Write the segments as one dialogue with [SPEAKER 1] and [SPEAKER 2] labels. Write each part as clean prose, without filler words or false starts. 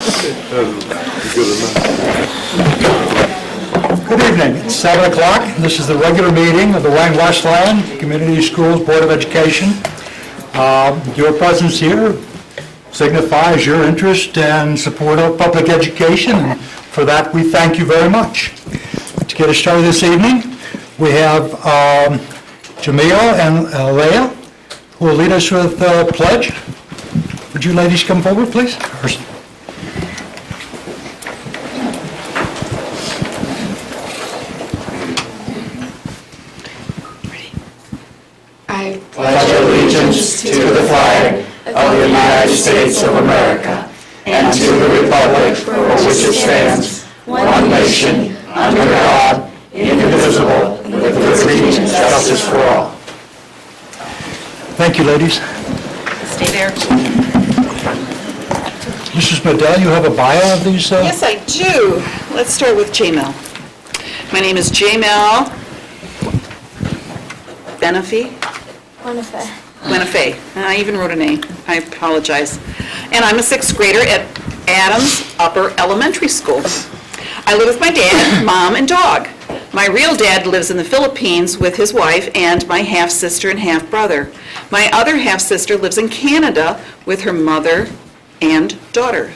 [SPEAKER 1] Good evening. It's 7 o'clock. This is the regular meeting of the Westland Community Schools Board of Education. Your presence here signifies your interest and support of public education, and for that we thank you very much. To get us started this evening, we have Jamil and Leah, who will lead us with a pledge. Would you ladies come forward, please?
[SPEAKER 2] I pledge allegiance to the flag of the United States of America and to the republic for which it stands, one nation, under God, indivisible, with liberty and justice for all.
[SPEAKER 1] Thank you, ladies.
[SPEAKER 3] Stay there.
[SPEAKER 1] Mrs. Bedell, you have a bio of these?
[SPEAKER 3] Yes, I do. Let's start with Jamel. My name is Jamel Winifay. I even wrote a name. I apologize. And I'm a 6th grader at Adams Upper Elementary School. I live with my dad, mom, and dog. My real dad lives in the Philippines with his wife and my half-sister and half-brother. My other half-sister lives in Canada with her mother and daughter.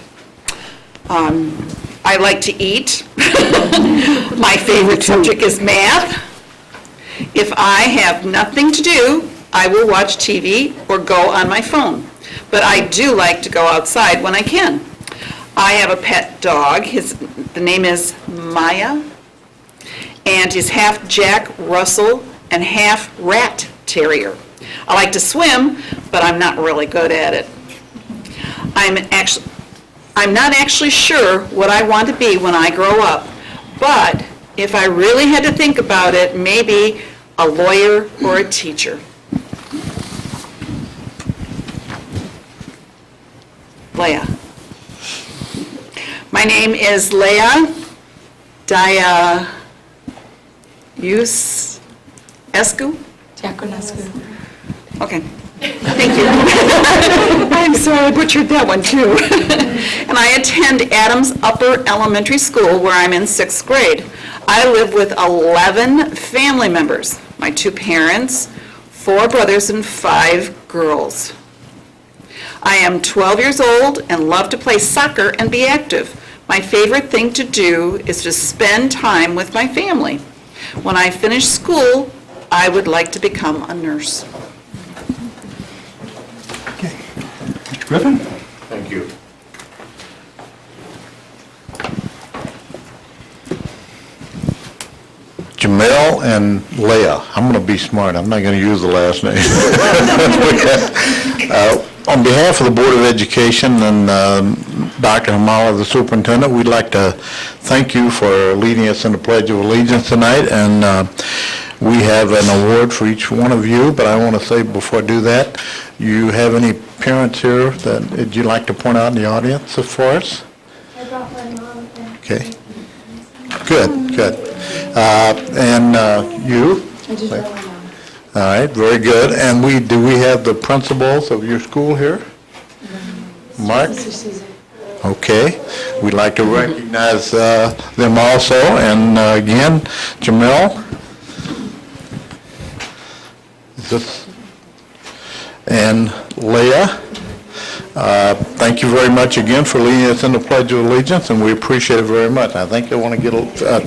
[SPEAKER 3] I like to eat. My favorite subject is math. If I have nothing to do, I will watch TV or go on my phone. But I do like to go outside when I can. I have a pet dog. The name is Maya, and he's half Jack Russell and half rat terrier. I like to swim, but I'm not really good at it. I'm not actually sure what I want to be when I grow up, but if I really had to think about it, maybe a lawyer or a teacher. Leah. My name is Leah Diakonescu. Okay, thank you. I'm sorry, I butchered that one too. And I attend Adams Upper Elementary School where I'm in 6th grade. I live with 11 family members, my 2 parents, 4 brothers, and 5 girls. I am 12 years old and love to play soccer and be active. My favorite thing to do is to spend time with my family. When I finish school, I would like to become a nurse.
[SPEAKER 1] Okay. Mr. Griffin?
[SPEAKER 4] Thank you. Jamel and Leah. I'm going to be smart. I'm not going to use the last name. On behalf of the Board of Education and Dr. Hamala, the superintendent, we'd like to thank you for leading us in the Pledge of Allegiance tonight. And we have an award for each one of you, but I want to say before I do that, you have any parents here that you'd like to point out in the audience for us?
[SPEAKER 5] I brought my mom.
[SPEAKER 4] Okay. Good. And you?
[SPEAKER 5] I just brought my mom.
[SPEAKER 4] All right, very good. And do we have the principals of your school here? Mark? Okay. We'd like to recognize them also. And again, Jamel? And Leah? Thank you very much again for leading us in the Pledge of Allegiance, and we appreciate it very much. I think I want to get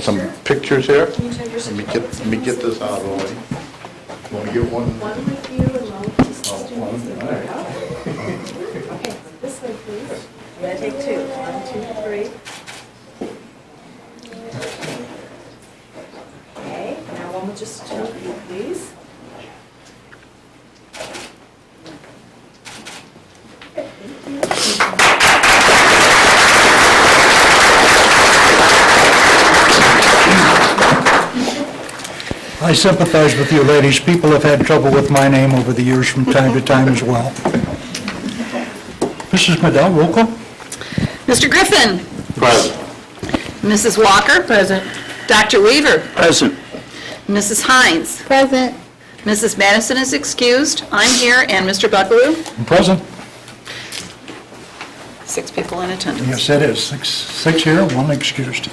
[SPEAKER 4] some pictures here. Let me get this out of the way. You want to get one?
[SPEAKER 5] One with you and one with the students.
[SPEAKER 4] All right.
[SPEAKER 5] Okay, this way, please. I'm going to take 2. 1, 2, 3. Okay, now one will just jump you, please.
[SPEAKER 1] I sympathize with you ladies. People have had trouble with my name over the years from time to time as well. Mrs. Bedell, roll call.
[SPEAKER 3] Mr. Griffin.
[SPEAKER 4] Present.
[SPEAKER 3] Mrs. Walker. Present. Dr. Weaver.
[SPEAKER 1] Present.
[SPEAKER 3] Mrs. Hines.
[SPEAKER 5] Present.
[SPEAKER 3] Mrs. Madison is excused. I'm here, and Mr. Buckaroo.
[SPEAKER 1] Present.
[SPEAKER 3] 6 people in attendance.
[SPEAKER 1] Yes, it is. Six here, one excused.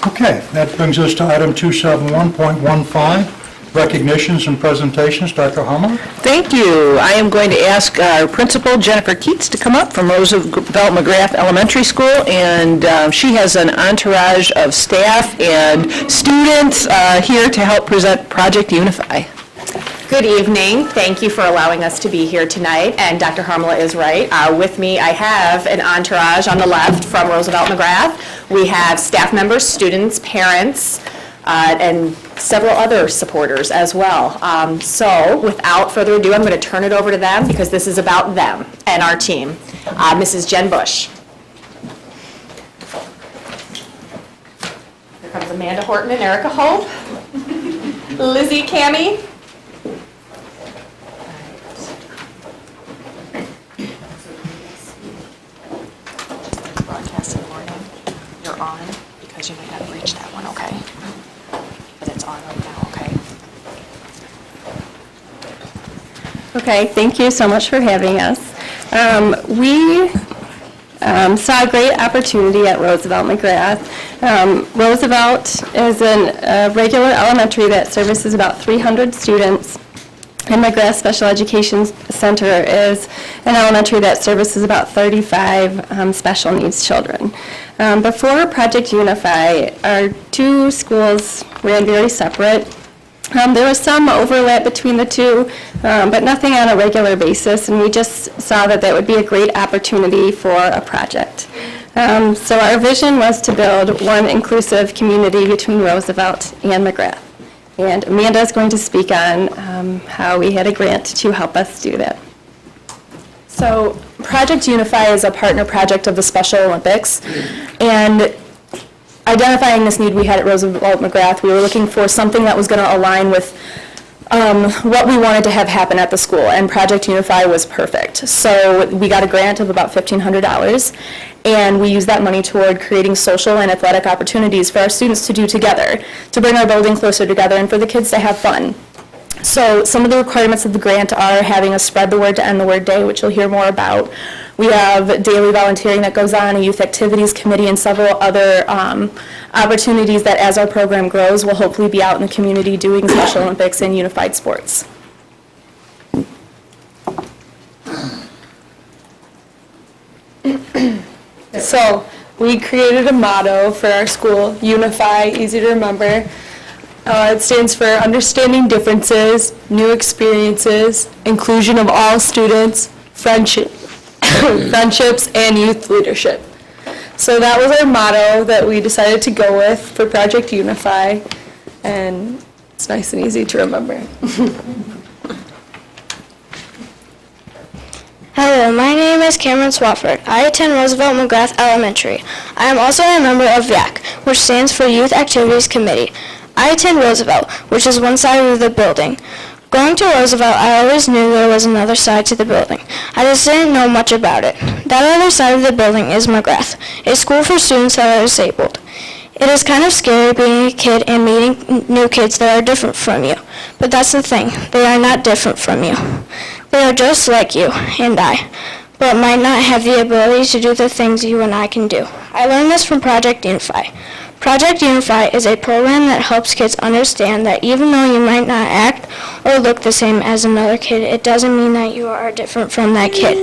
[SPEAKER 1] Okay, that brings us to item 271.15, recognitions and presentations. Dr. Hummel?
[SPEAKER 6] Thank you. I am going to ask our principal, Jennifer Keats, to come up from Roosevelt McGrath Elementary School, and she has an entourage of staff and students here to help present Project Unify.
[SPEAKER 7] Good evening. Thank you for allowing us to be here tonight, and Dr. Harmala is right. With me, I have an entourage on the left from Roosevelt McGrath. We have staff members, students, parents, and several other supporters as well. So without further ado, I'm going to turn it over to them because this is about them and our team. Mrs. Jen Bush. Here comes Amanda Horton and Erica Hope. Lizzie Cammie. Broadcasting morning. You're on because you might not have reached that one, okay? But it's on right now, okay?
[SPEAKER 5] Okay, thank you so much for having us. We saw a great opportunity at Roosevelt McGrath. Roosevelt is a regular elementary that services about 300 students, and McGrath Special Education Center is an elementary that services about 35 special needs children. Before Project Unify, our two schools ran very separate. There was some overlap between the two, but nothing on a regular basis, and we just saw that that would be a great opportunity for a project. So our vision was to build one inclusive community between Roosevelt and McGrath. And Amanda is going to speak on how we had a grant to help us do that.
[SPEAKER 7] So Project Unify is a partner project of the Special Olympics, and identifying this need we had at Roosevelt McGrath, we were looking for something that was going to align with what we wanted to have happen at the school, and Project Unify was perfect. So we got a grant of about $1,500, and we used that money toward creating social and athletic opportunities for our students to do together, to bring our building closer together and for the kids to have fun. So some of the requirements of the grant are having a Spread the Word to End the Word Day, which you'll hear more about. We have daily volunteering that goes on, a youth activities committee, and several other opportunities that as our program grows will hopefully be out in the community doing Special Olympics and unified sports. So we created a motto for our school, Unify, easy to remember. It stands for understanding differences, new experiences, inclusion of all students, friendships, and youth leadership. So that was our motto that we decided to go with for Project Unify, and it's nice and easy to remember.
[SPEAKER 8] Hello, my name is Cameron Swafford. I attend Roosevelt McGrath Elementary. I am also a member of YAC, which stands for Youth Activities Committee. I attend Roosevelt, which is one side of the building. Going to Roosevelt, I always knew there was another side to the building. I just didn't know much about it. That other side of the building is McGrath, a school for students that are disabled. It is kind of scary being a kid and meeting new kids that are different from you. But that's the thing, they are not different from you. They are just like you and I, but might not have the ability to do the things you and I can do. I learned this from Project Unify. Project Unify is a program that helps kids understand that even though you might not act or look the same as another kid, it doesn't mean that you are different from that kid.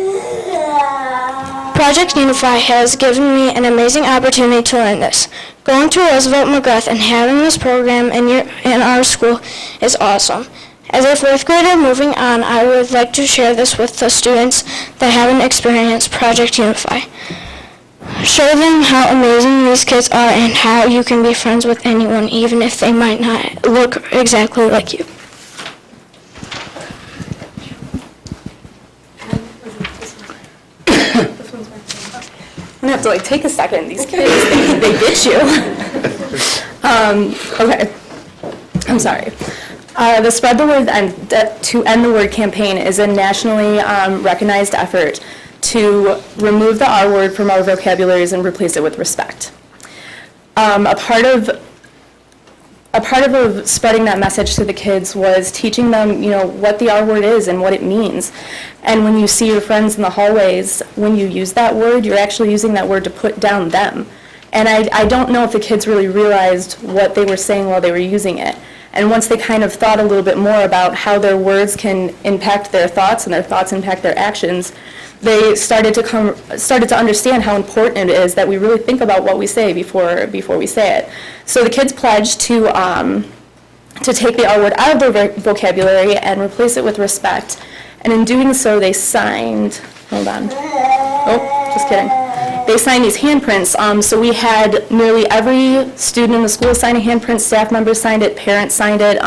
[SPEAKER 8] Project Unify has given me an amazing opportunity to learn this. Going to Roosevelt McGrath and having this program in our school is awesome. As a fourth grader moving on, I would like to share this with the students that haven't experienced Project Unify. Show them how amazing these kids are and how you can be friends with anyone, even if they might not look exactly like you.
[SPEAKER 7] I'm gonna have to take a second. These kids, they get you. Okay, I'm sorry. The Spread the Word to End the Word campaign is a nationally recognized effort to remove the R word from our vocabularies and replace it with respect. A part of a part of spreading that message to the kids was teaching them, what the R word is and what it means. And when you see your friends in the hallways, when you use that word, you're actually using that word to put down them. And I don't know if the kids really realized what they were saying while they were using it. And once they kind of thought a little bit more about how their words can impact their thoughts and their thoughts impact their actions, they started to understand how important it is that we really think about what we say before we say it. So the kids pledged to take the R word out of their vocabulary and replace it with respect. And in doing so, they signed, hold on, oh, just kidding. They signed these handprints. So we had nearly every student in the school sign a handprint, staff members signed it, parents signed it,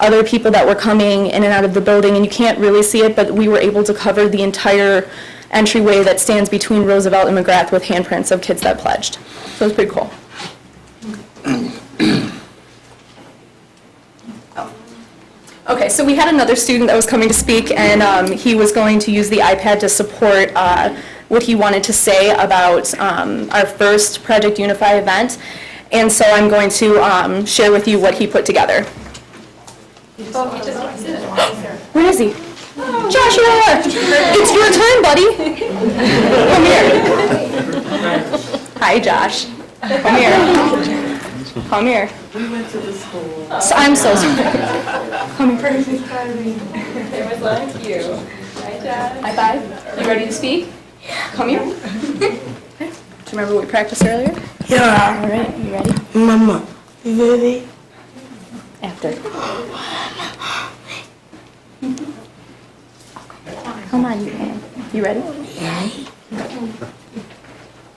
[SPEAKER 7] other people that were coming in and out of the building, and you can't really see it, but we were able to cover the entire entryway that stands between Roosevelt and McGrath with handprints of kids that pledged. So it was pretty cool. Okay, so we had another student that was coming to speak, and he was going to use the iPad to support what he wanted to say about our first Project Unify event. And so I'm going to share with you what he put together. Where is he? Joshua! It's your turn, buddy. Come here. Hi, Josh. Come here. Come here.
[SPEAKER 9] We went to the school.
[SPEAKER 7] So, I'm so sorry. Come here.
[SPEAKER 5] It was like you. Hi, Josh.
[SPEAKER 7] High five. You ready to speak? Come here. Do you remember what we practiced earlier?
[SPEAKER 9] Yeah.
[SPEAKER 7] All right, you ready?
[SPEAKER 9] Mama, you ready?
[SPEAKER 7] After. Come on, you can. You ready?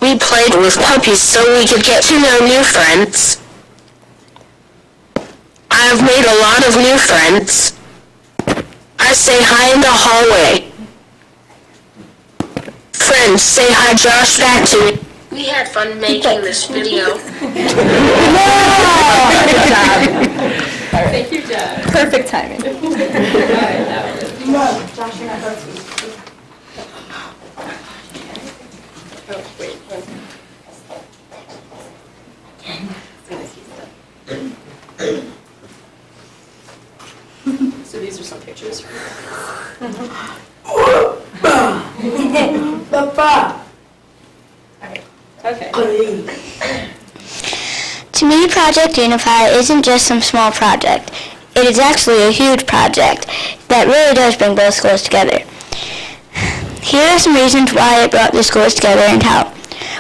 [SPEAKER 8] We played with puppies so we could get to know new friends. I've made a lot of new friends. I say hi in the hallway. Friends, say hi Josh back to me. We had fun making this video.
[SPEAKER 7] Good job. All right. Thank you, Josh. Perfect timing.
[SPEAKER 5] So these are some pictures.
[SPEAKER 9] Papa.
[SPEAKER 5] Okay.
[SPEAKER 8] To me, Project Unify isn't just some small project. It is actually a huge project that really does bring both schools together. Here are some reasons why it brought the schools together and how.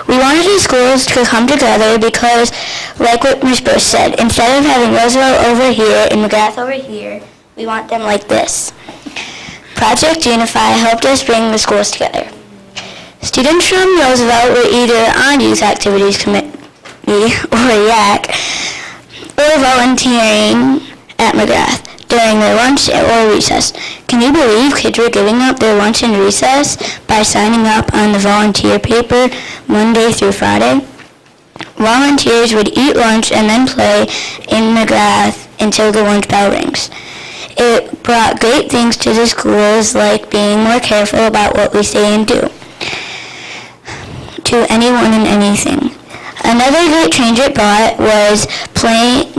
[SPEAKER 8] We wanted the schools to come together because, like what Ms. Bush said, instead of having Roosevelt over here and McGrath over here, we want them like this. Project Unify helped us bring the schools together. Students from Roosevelt were either on Youth Activities Committee, or YAC, or volunteering at McGrath during their lunch or recess. Can you believe kids were giving up their lunch and recess by signing up on the volunteer paper Monday through Friday? Volunteers would eat lunch and then play in McGrath until the lunch bell rings. It brought great things to the schools, like being more careful about what we say and do to anyone and anything. Another great change it brought was playing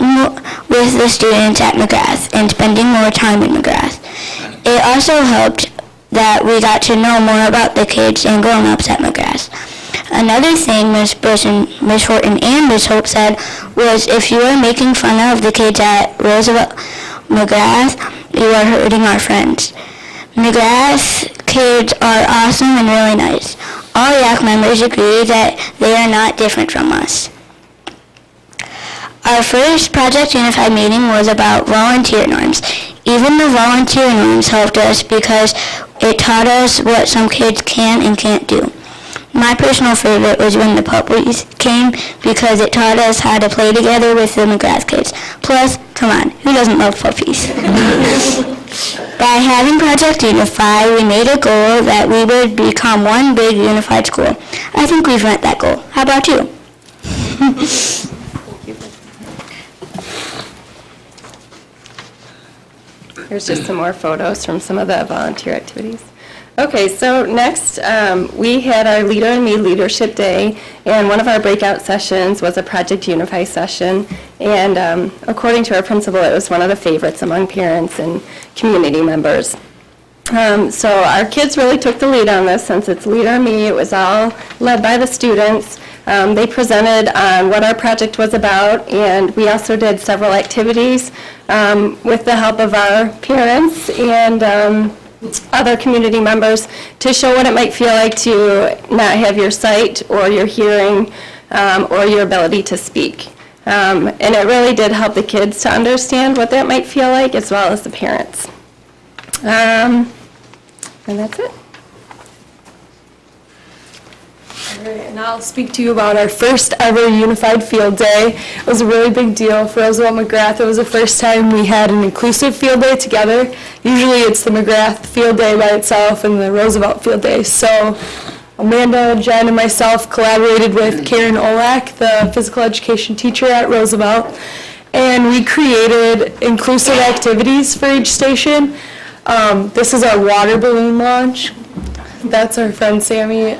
[SPEAKER 8] with the students at McGrath and spending more time in McGrath. It also helped that we got to know more about the kids and grown-ups at McGrath. Another thing Ms. Bush and Ms. Horton and Ms. Hope said was if you are making fun of the kids at Roosevelt McGrath, you are hurting our friends. McGrath kids are awesome and really nice. All YAC members agree that they are not different from us. Our first Project Unified meeting was about volunteer norms. Even the volunteer norms helped us because it taught us what some kids can and can't do. My personal favorite was when the puppies came because it taught us how to play together with the McGrath kids. Plus, come on, who doesn't love puppies? By having Project Unify, we made a goal that we would become one big unified school. I think we've met that goal. How about you?
[SPEAKER 5] Here's just some more photos from some of the volunteer activities. Okay, so next, we had our Leader in Me Leadership Day, and one of our breakout sessions was a Project Unify session, and according to our principal, it was one of the favorites among parents and community members. So our kids really took the lead on this, since it's Leader in Me. It was all led by the students. They presented on what our project was about, and we also did several activities with the help of our parents and other community members to show what it might feel like to not have your sight or your hearing or your ability to speak. And it really did help the kids to understand what that might feel like, as well as the parents. And that's it.
[SPEAKER 7] All right, and I'll speak to you about our first ever Unified Field Day. It was a really big deal for Roosevelt McGrath. It was the first time we had an inclusive field day together. Usually it's the McGrath Field Day by itself and the Roosevelt Field Day. So Amanda, Jen, and myself collaborated with Karen Olak, the physical education teacher at Roosevelt, and we created inclusive activities for each station. This is our water balloon launch. That's our friend Sammy.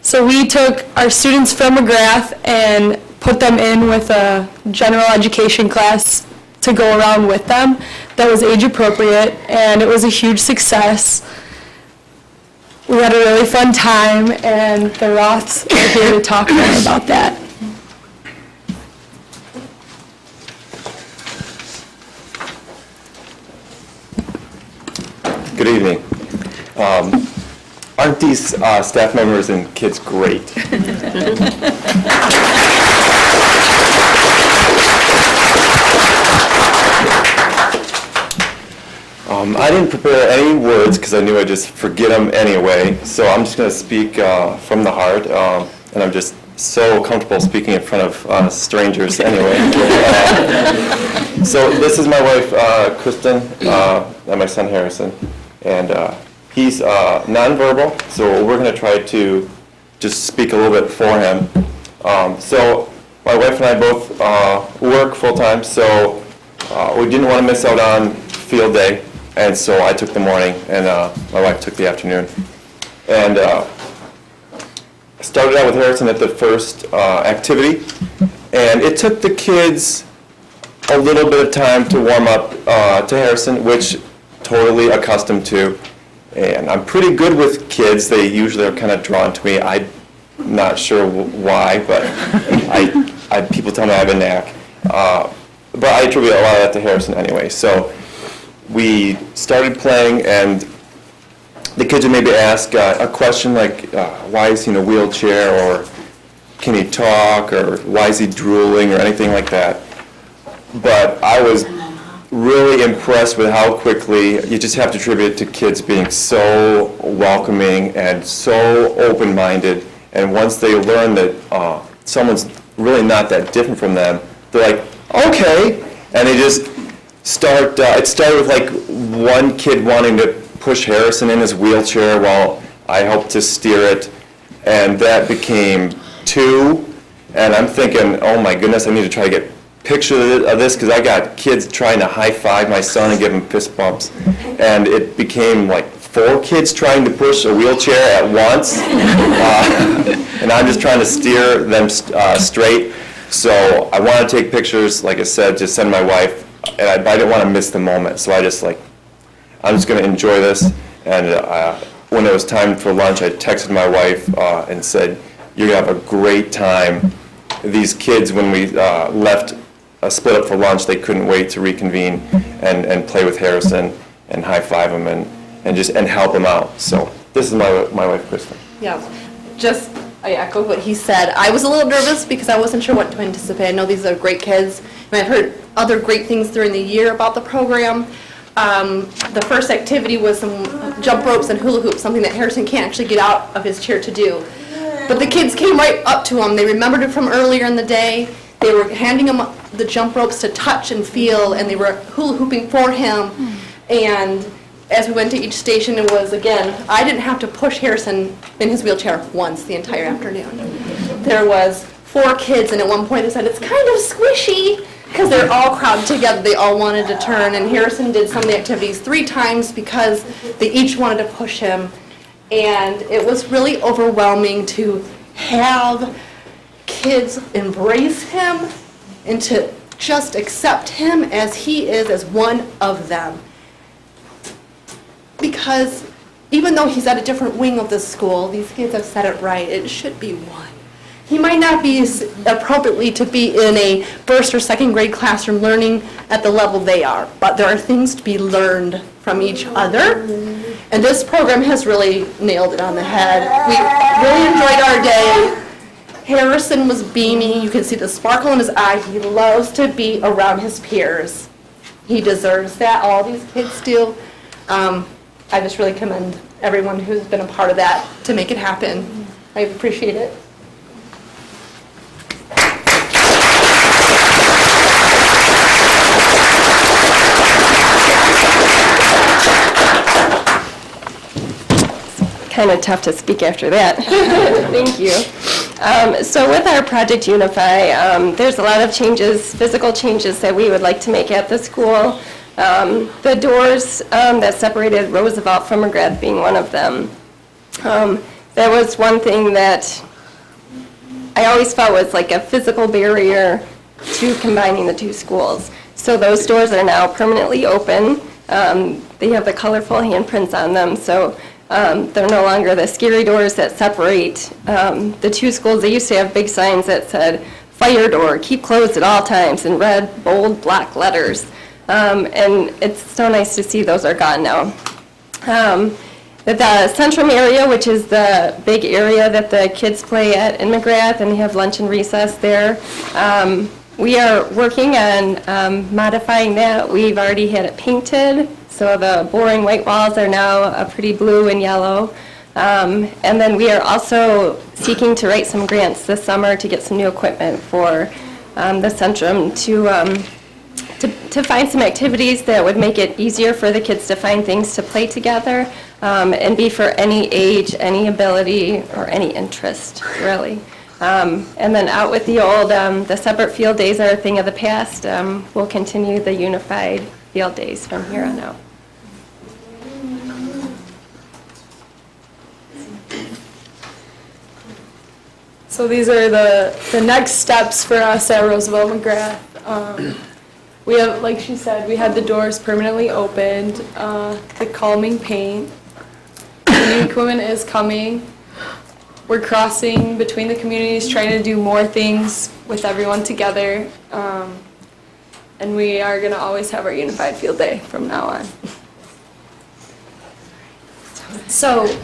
[SPEAKER 7] So we took our students from McGrath and put them in with a general education class to go around with them that was age appropriate, and it was a huge success. We had a really fun time, and the Roths are here to talk more about that.
[SPEAKER 10] Good evening. Aren't these staff members and kids great? I didn't prepare any words because I knew I'd just forget them anyway, so I'm just going to speak from the heart, and I'm just so comfortable speaking in front of strangers anyway. So this is my wife, Kristen, and my son, Harrison, and he's nonverbal, so we're going to try to just speak a little bit for him. So my wife and I both work full-time, so we didn't want to miss out on field day, and so I took the morning, and my wife took the afternoon. And I started out with Harrison at the first activity, and it took the kids a little bit of time to warm up to Harrison, which totally accustomed to. And I'm pretty good with kids. They usually are kind of drawn to me. I'm not sure why, but people tell me I have a knack. But I attribute a lot of that to Harrison anyway. So we started playing, and the kids would maybe ask a question like, why is he in a wheelchair, or can he talk, or why is he drooling, or anything like that. But I was really impressed with how quickly, you just have to attribute it to kids being so welcoming and so open-minded, and once they learn that someone's really not that different from them, they're like, okay, and they just start, it started with like one kid wanting to push Harrison in his wheelchair while I helped to steer it, and that became two, and I'm thinking, oh my goodness, I need to try to get picture of this, because I got kids trying to high-five my son and give him fist bumps, and it became like 4 kids trying to push a wheelchair at once, and I'm just trying to steer them straight. So I want to take pictures, like I said, just send my wife, and I didn't want to miss the moment, so I just like, I'm just going to enjoy this. And when it was time for lunch, I texted my wife and said, you're going to have a great time. These kids, when we left, split up for lunch, they couldn't wait to reconvene and play with Harrison and high-five him and help him out. So this is my wife, Kristen.
[SPEAKER 11] Yeah, I echo what he said. I was a little nervous because I wasn't sure what to anticipate. I know these are great kids, and I've heard other great things during the year about the program. The first activity was some jump ropes and hula hoops, something that Harrison can't actually get out of his chair to do. But the kids came right up to him. They remembered it from earlier in the day. They were handing him the jump ropes to touch and feel, and they were hula hooping for him. And as we went to each station, it was, again, I didn't have to push Harrison in his wheelchair once the entire afternoon. There was 4 kids, and at one point they said, it's kind of squishy, because they're all crowded together. They all wanted to turn, and Harrison did some of the activities 3 times because they each wanted to push him. And it was really overwhelming to have kids embrace him and to just accept him as he is, as one of them. Because even though he's at a different wing of the school, these kids have said it right, it should be one. He might not be appropriately to be in a first or second grade classroom learning at the level they are, but there are things to be learned from each other. And this program has really nailed it on the head. We really enjoyed our day. Harrison was beaming. You can see the sparkle in his eye. He loves to be around his peers. He deserves that. All these kids do. I just really commend everyone who's been a part of that to make it happen. I appreciate it.
[SPEAKER 5] Kind of tough to speak after that. Thank you. So with our Project Unify, there's a lot of changes, physical changes that we would like to make at the school. The doors that separated Roosevelt from McGrath being one of them. That was one thing that I always felt was like a physical barrier to combining the two schools. So those doors are now permanently open. They have the colorful handprints on them, so they're no longer the scary doors that separate the two schools. They used to have big signs that said, "Fire door, keep closed at all times," in red, bold, black letters. And it's so nice to see those are gone now. The Centrum area, which is the big area that the kids play at in McGrath, and they have lunch and recess there, we are working on modifying that. We've already had it painted, so the boring white walls are now a pretty blue and yellow. And then we are also seeking to write some grants this summer to get some new equipment for the Centrum to find some activities that would make it easier for the kids to find things to play together and be for any age, any ability, or any interest, really. And then out with the old, the separate field days are a thing of the past. We'll continue the unified field days from here on out.
[SPEAKER 7] So these are the next steps for us at Roosevelt McGrath. We have, like she said, we had the doors permanently opened, the calming paint. The new equipment is coming. We're crossing between the communities, trying to do more things with everyone together. And we are going to always have our unified field day from now on. So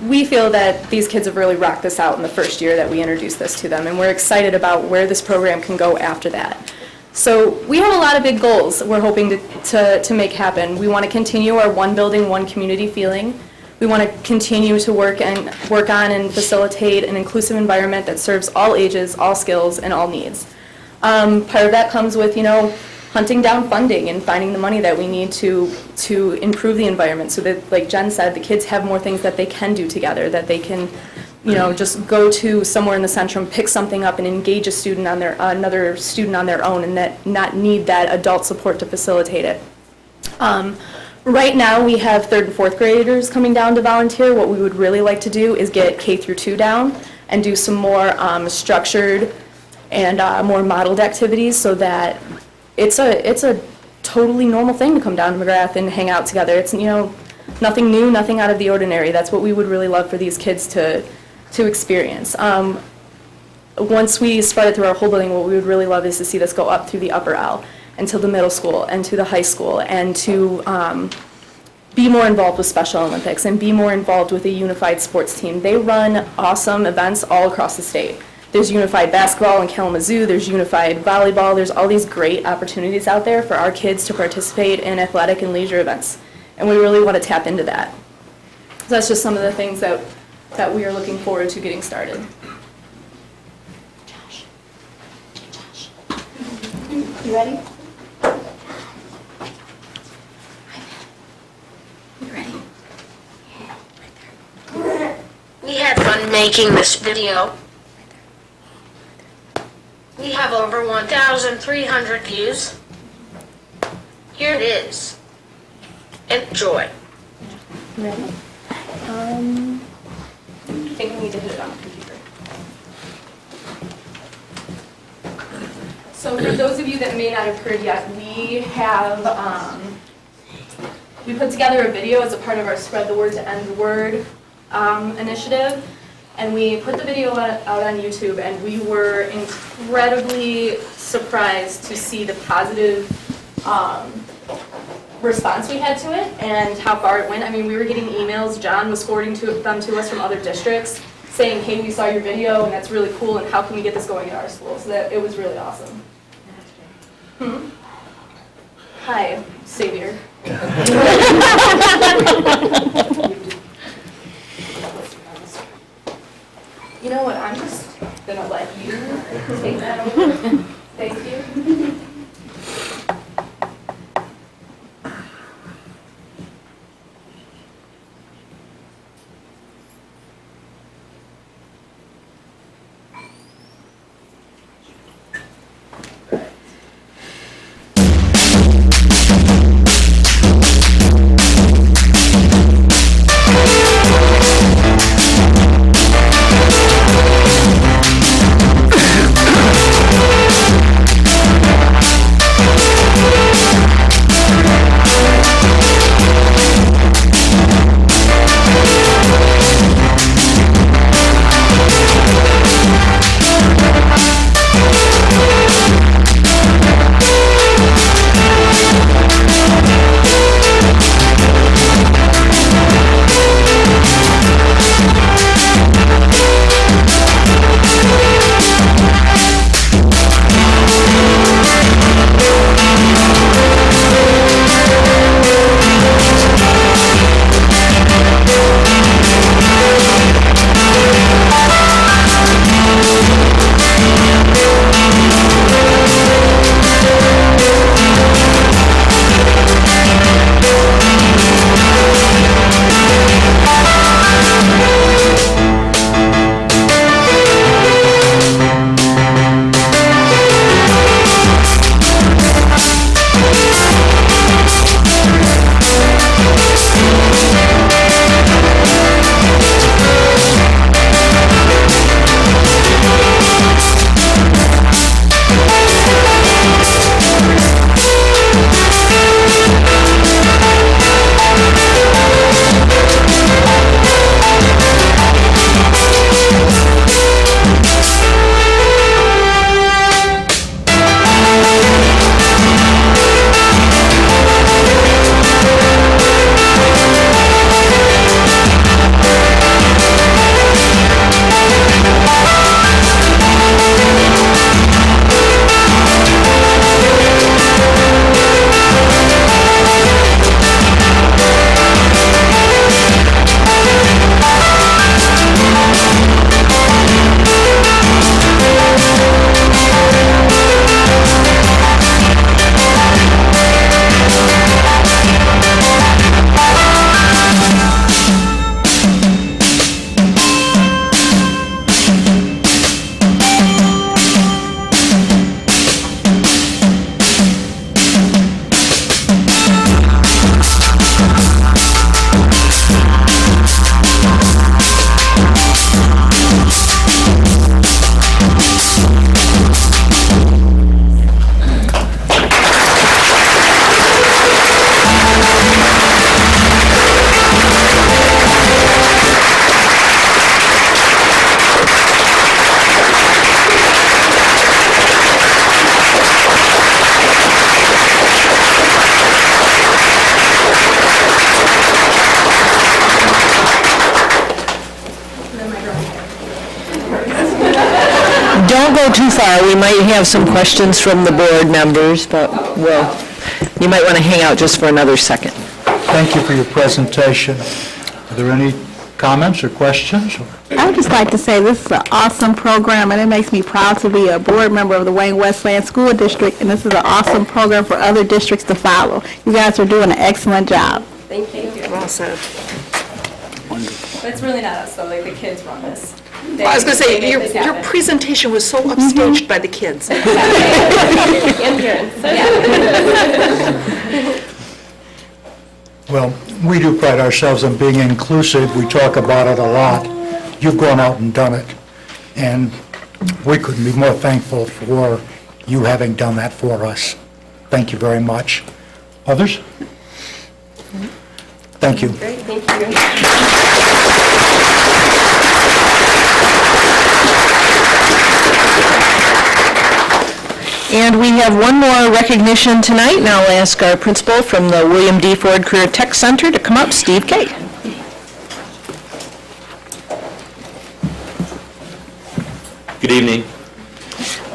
[SPEAKER 7] we feel that these kids have really rocked this out in the first year that we introduced this to them, and we're excited about where this program can go after that. So we have a lot of big goals we're hoping to make happen. We want to continue our one building, one community feeling. We want to continue to work on and facilitate an inclusive environment that serves all ages, all skills, and all needs. Part of that comes with, hunting down funding and finding the money that we need to improve the environment so that, like Jen said, the kids have more things that they can do together, that they can, just go to somewhere in the Centrum, pick something up and engage another student on their own, and that not need that adult support to facilitate it. Right now, we have 3rd and 4th graders coming down to volunteer. What we would really like to do is get K through 2 down and do some more structured and more modeled activities so that it's a totally normal thing to come down to McGrath and hang out together. It's, nothing new, nothing out of the ordinary. That's what we would really love for these kids to experience. Once we spread it through our whole building, what we would really love is to see this go up through the upper L and to the middle school and to the high school, and to be more involved with Special Olympics and be more involved with a unified sports team. They run awesome events all across the state. There's unified basketball in Kalamazoo, there's unified volleyball, there's all these great opportunities out there for our kids to participate in athletic and leisure events. And we really want to tap into that. So that's just some of the things that we are looking forward to getting started. You ready?
[SPEAKER 12] We had fun making this video. We have over 1,300 views. Here it is. Enjoy.
[SPEAKER 7] Ready? I think we need to hit it on the computer. So for those of you that may not have heard yet, we put together a video as a part of our Spread the Word to End the Word initiative. And we put the video out on YouTube, and we were incredibly surprised to see the positive response we had to it and how far it went. I mean, we were getting emails, John was forwarding them to us from other districts, saying, hey, we saw your video, and that's really cool, and how can we get this going at our school? So that, it was really awesome. Hi, Savior. You know what, I'm just gonna let you take that over. Thank you.
[SPEAKER 6] Don't go too far, we might have some questions from the board members, but you might want to hang out just for another second.
[SPEAKER 1] Thank you for your presentation. Are there any comments or questions?
[SPEAKER 13] I would just like to say this is an awesome program, and it makes me proud to be a board member of the Wayne Westland School District, and this is an awesome program for other districts to follow. You guys are doing an excellent job.
[SPEAKER 7] Thank you.
[SPEAKER 3] Well said.
[SPEAKER 7] But it's really not us, though, like the kids run this.
[SPEAKER 3] Well, I was going to
[SPEAKER 7] They
[SPEAKER 3] say,
[SPEAKER 7] make this
[SPEAKER 3] your
[SPEAKER 7] happen.
[SPEAKER 3] presentation was so upstaged by the kids.
[SPEAKER 7] And parents.
[SPEAKER 1] Well, we do pride ourselves on being inclusive. We talk about it a lot. You've gone out and done it, and we couldn't be more thankful for you having done that for us. Thank you very much. Others? Thank you.
[SPEAKER 5] Great, thank you.
[SPEAKER 6] And we have one more recognition tonight, and I'll ask our principal from the William D. Ford Career Tech Center to come up, Steve Kay.
[SPEAKER 14] Good evening.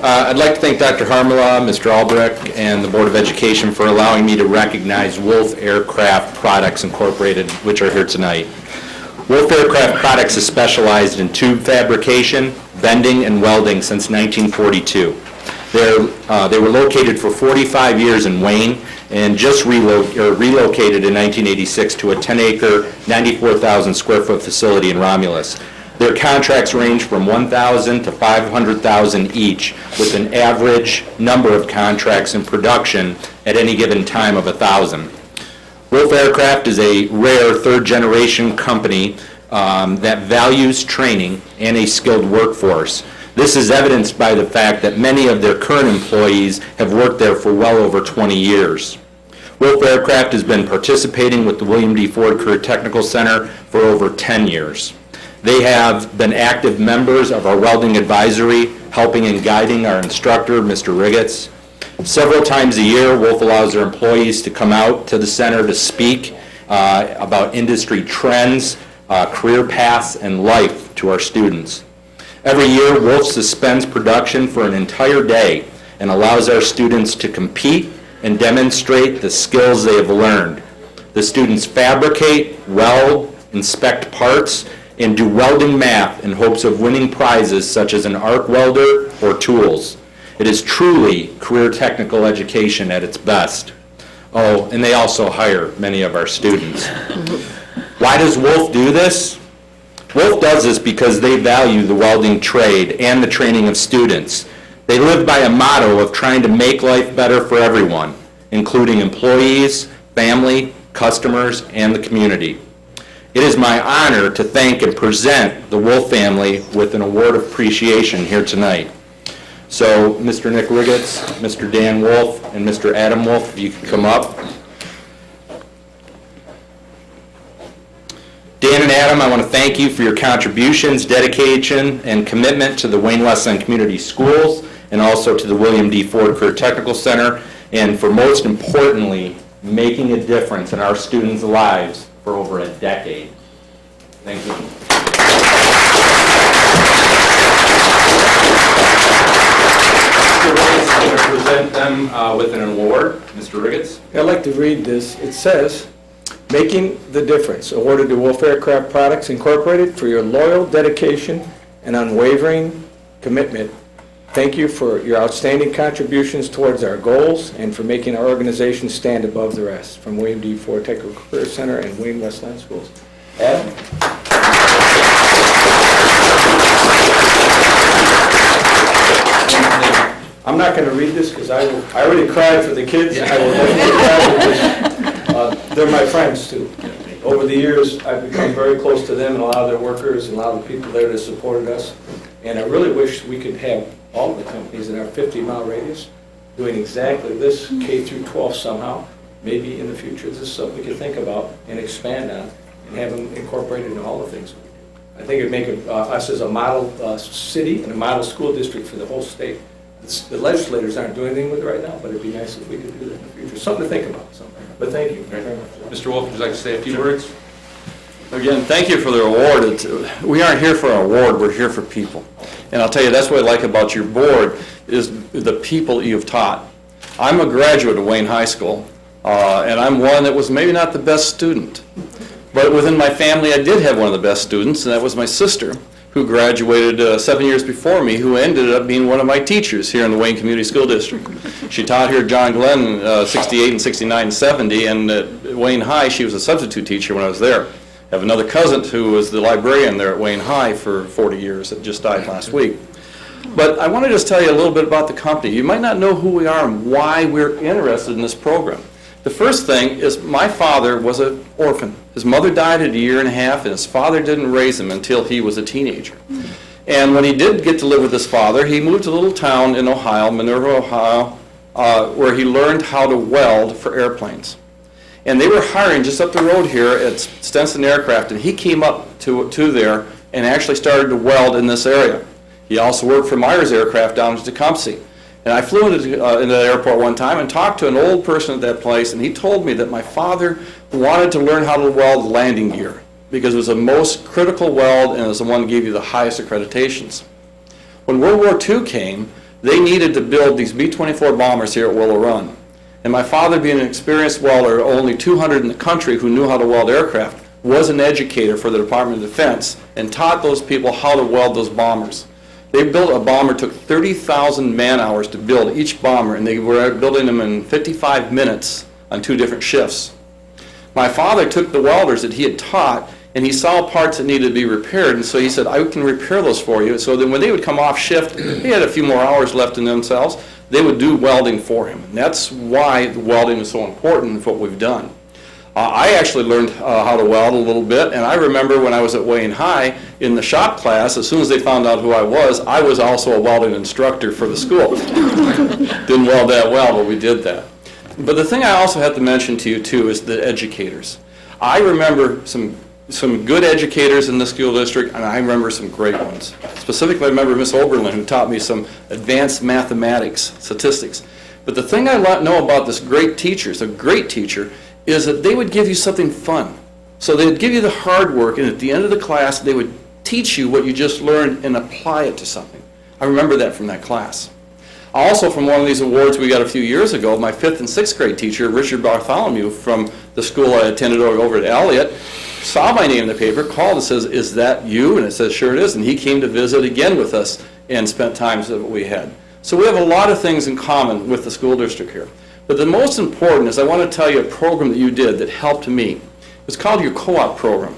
[SPEAKER 14] I'd like to thank Dr. Harmala, Mr. Albrecht, and the Board of Education for allowing me to recognize Wolf Aircraft Products Incorporated, which are here tonight. Wolf Aircraft Products has specialized in tube fabrication, bending, and welding since 1942. They were located for 45 years in Wayne and just relocated in 1986 to a 10-acre, 94,000 square foot facility in Romulus. Their contracts range from 1,000 to 500,000 each, with an average number of contracts in production at any given time of 1,000. Wolf Aircraft is a rare third-generation company that values training and a skilled workforce. This is evidenced by the fact that many of their current employees have worked there for well over 20 years. Wolf Aircraft has been participating with the William D. Ford Career Technical Center for over 10 years. They have been active members of our welding advisory, helping and guiding our instructor, Mr. Riggets. Several times a year, Wolf allows their employees to come out to the center to speak about industry trends, career paths, and life to our students. Every year, Wolf suspends production for an entire day and allows our students to compete and demonstrate the skills they have learned. The students fabricate, weld, inspect parts, and do welding math in hopes of winning prizes such as an arc welder or tools. It is truly career technical education at its best. Oh, and they also hire many of our students. Why does Wolf do this? Wolf does this because they value the welding trade and the training of students. They live by a motto of trying to make life better for everyone, including employees, family, customers, and the community. It is my honor to thank and present the Wolf family with an award of appreciation here tonight. So, Mr. Nick Riggets, Mr. Dan Wolf, and Mr. Adam Wolf, if you could come up. Dan and Adam, I want to thank you for your contributions, dedication, and commitment to the Wayne-Westland Community Schools and also to the William D. Ford Career Technical Center, and for most importantly, making a difference in our students' lives for over a decade. Thank you. Mr. Riggets is going to present them with an award. Mr. Riggets.
[SPEAKER 15] I'd like to read this. It says, "Making the Difference, awarded to Wolf Aircraft Products Incorporated for your loyal dedication and unwavering commitment. Thank you for your outstanding contributions towards our goals and for making our organization stand above the rest." From William D. Ford Technical Career Center and Wayne Westland Schools. Adam? I'm not going to read this because I already cried for the kids. I will definitely cry because they're my friends too. Over the years, I've become very close to them and a lot of their workers and a lot of the people there that supported us. And I really wish we could have all the companies in our 50-mile radius doing exactly this, K through 12 somehow. Maybe in the future, this is something we could think about and expand on and have them incorporated in all the things we do. I think it would make us as a model city and a model school district for the whole state. The legislators aren't doing anything with it right now, but it'd be nice if we could do that in the future. Something to think about. But thank you very much.
[SPEAKER 14] Mr. Wolf, would you like to say a few words?
[SPEAKER 16] Again, thank you for the award. We aren't here for an award, we're here for people. And I'll tell you, that's what I like about your board, is the people you've taught. I'm a graduate of Wayne High School, and I'm one that was maybe not the best student. But within my family, I did have one of the best students, and that was my sister, who graduated 7 years before me, who ended up being one of my teachers here in the Wayne Community School District. She taught here at John Glenn 68 and 69 and 70, and at Wayne High, she was a substitute teacher when I was there. I have another cousin who was the librarian there at Wayne High for 40 years that just died last week. But I want to just tell you a little bit about the company. You might not know who we are and why we're interested in this program. The first thing is my father was an orphan. His mother died at 1.5 years, and his father didn't raise him until he was a teenager. And when he did get to live with his father, he moved to a little town in Ohio, Minerva, Ohio, where he learned how to weld for airplanes. And they were hiring just up the road here at Stenson Aircraft, and he came up to there and actually started to weld in this area. He also worked for Myers Aircraft down in Tecumseh. And I flew into the airport one time and talked to an old person at that place, and he told me that my father wanted to learn how to weld landing gear because it was the most critical weld and it was the one that gave you the highest accreditations. When World War II came, they needed to build these B-24 bombers here at Willow Run. And my father, being an experienced welder, only 200 in the country who knew how to weld aircraft, was an educator for the Department of Defense and taught those people how to weld those bombers. They built a bomber, took 30,000 man-hours to build each bomber, and they were building them in 55 minutes on 2 different shifts. My father took the welders that he had taught, and he saw parts that needed to be repaired, and so he said, I can repair those for you. So then when they would come off shift, he had a few more hours left in themselves, they would do welding for him. And that's why the welding is so important and what we've done. I actually learned how to weld a little bit, and I remember when I was at Wayne High in the shop class, as soon as they found out who I was also a welding instructor for the school. Didn't weld that well, but we did that. But the thing I also have to mention to you too is the educators. I remember some good educators in the school district, and I remember some great ones. Specifically, I remember Miss Oberlin, who taught me some advanced mathematics, statistics. But the thing I know about this great teacher, is a great teacher, is that they would give you something fun. So they would give you the hard work, and at the end of the class, they would teach you what you just learned and apply it to something. I remember that from that class. Also, from one of these awards we got a few years ago, my 5th and 6th grade teacher, Richard Bartholomew, from the school I attended over at Elliott, saw my name in the paper, called and says, is that you? And it says, sure it is. And he came to visit again with us and spent times that we had. So we have a lot of things in common with the school district here. But the most important is I want to tell you a program that you did that helped me. It's called your co-op program.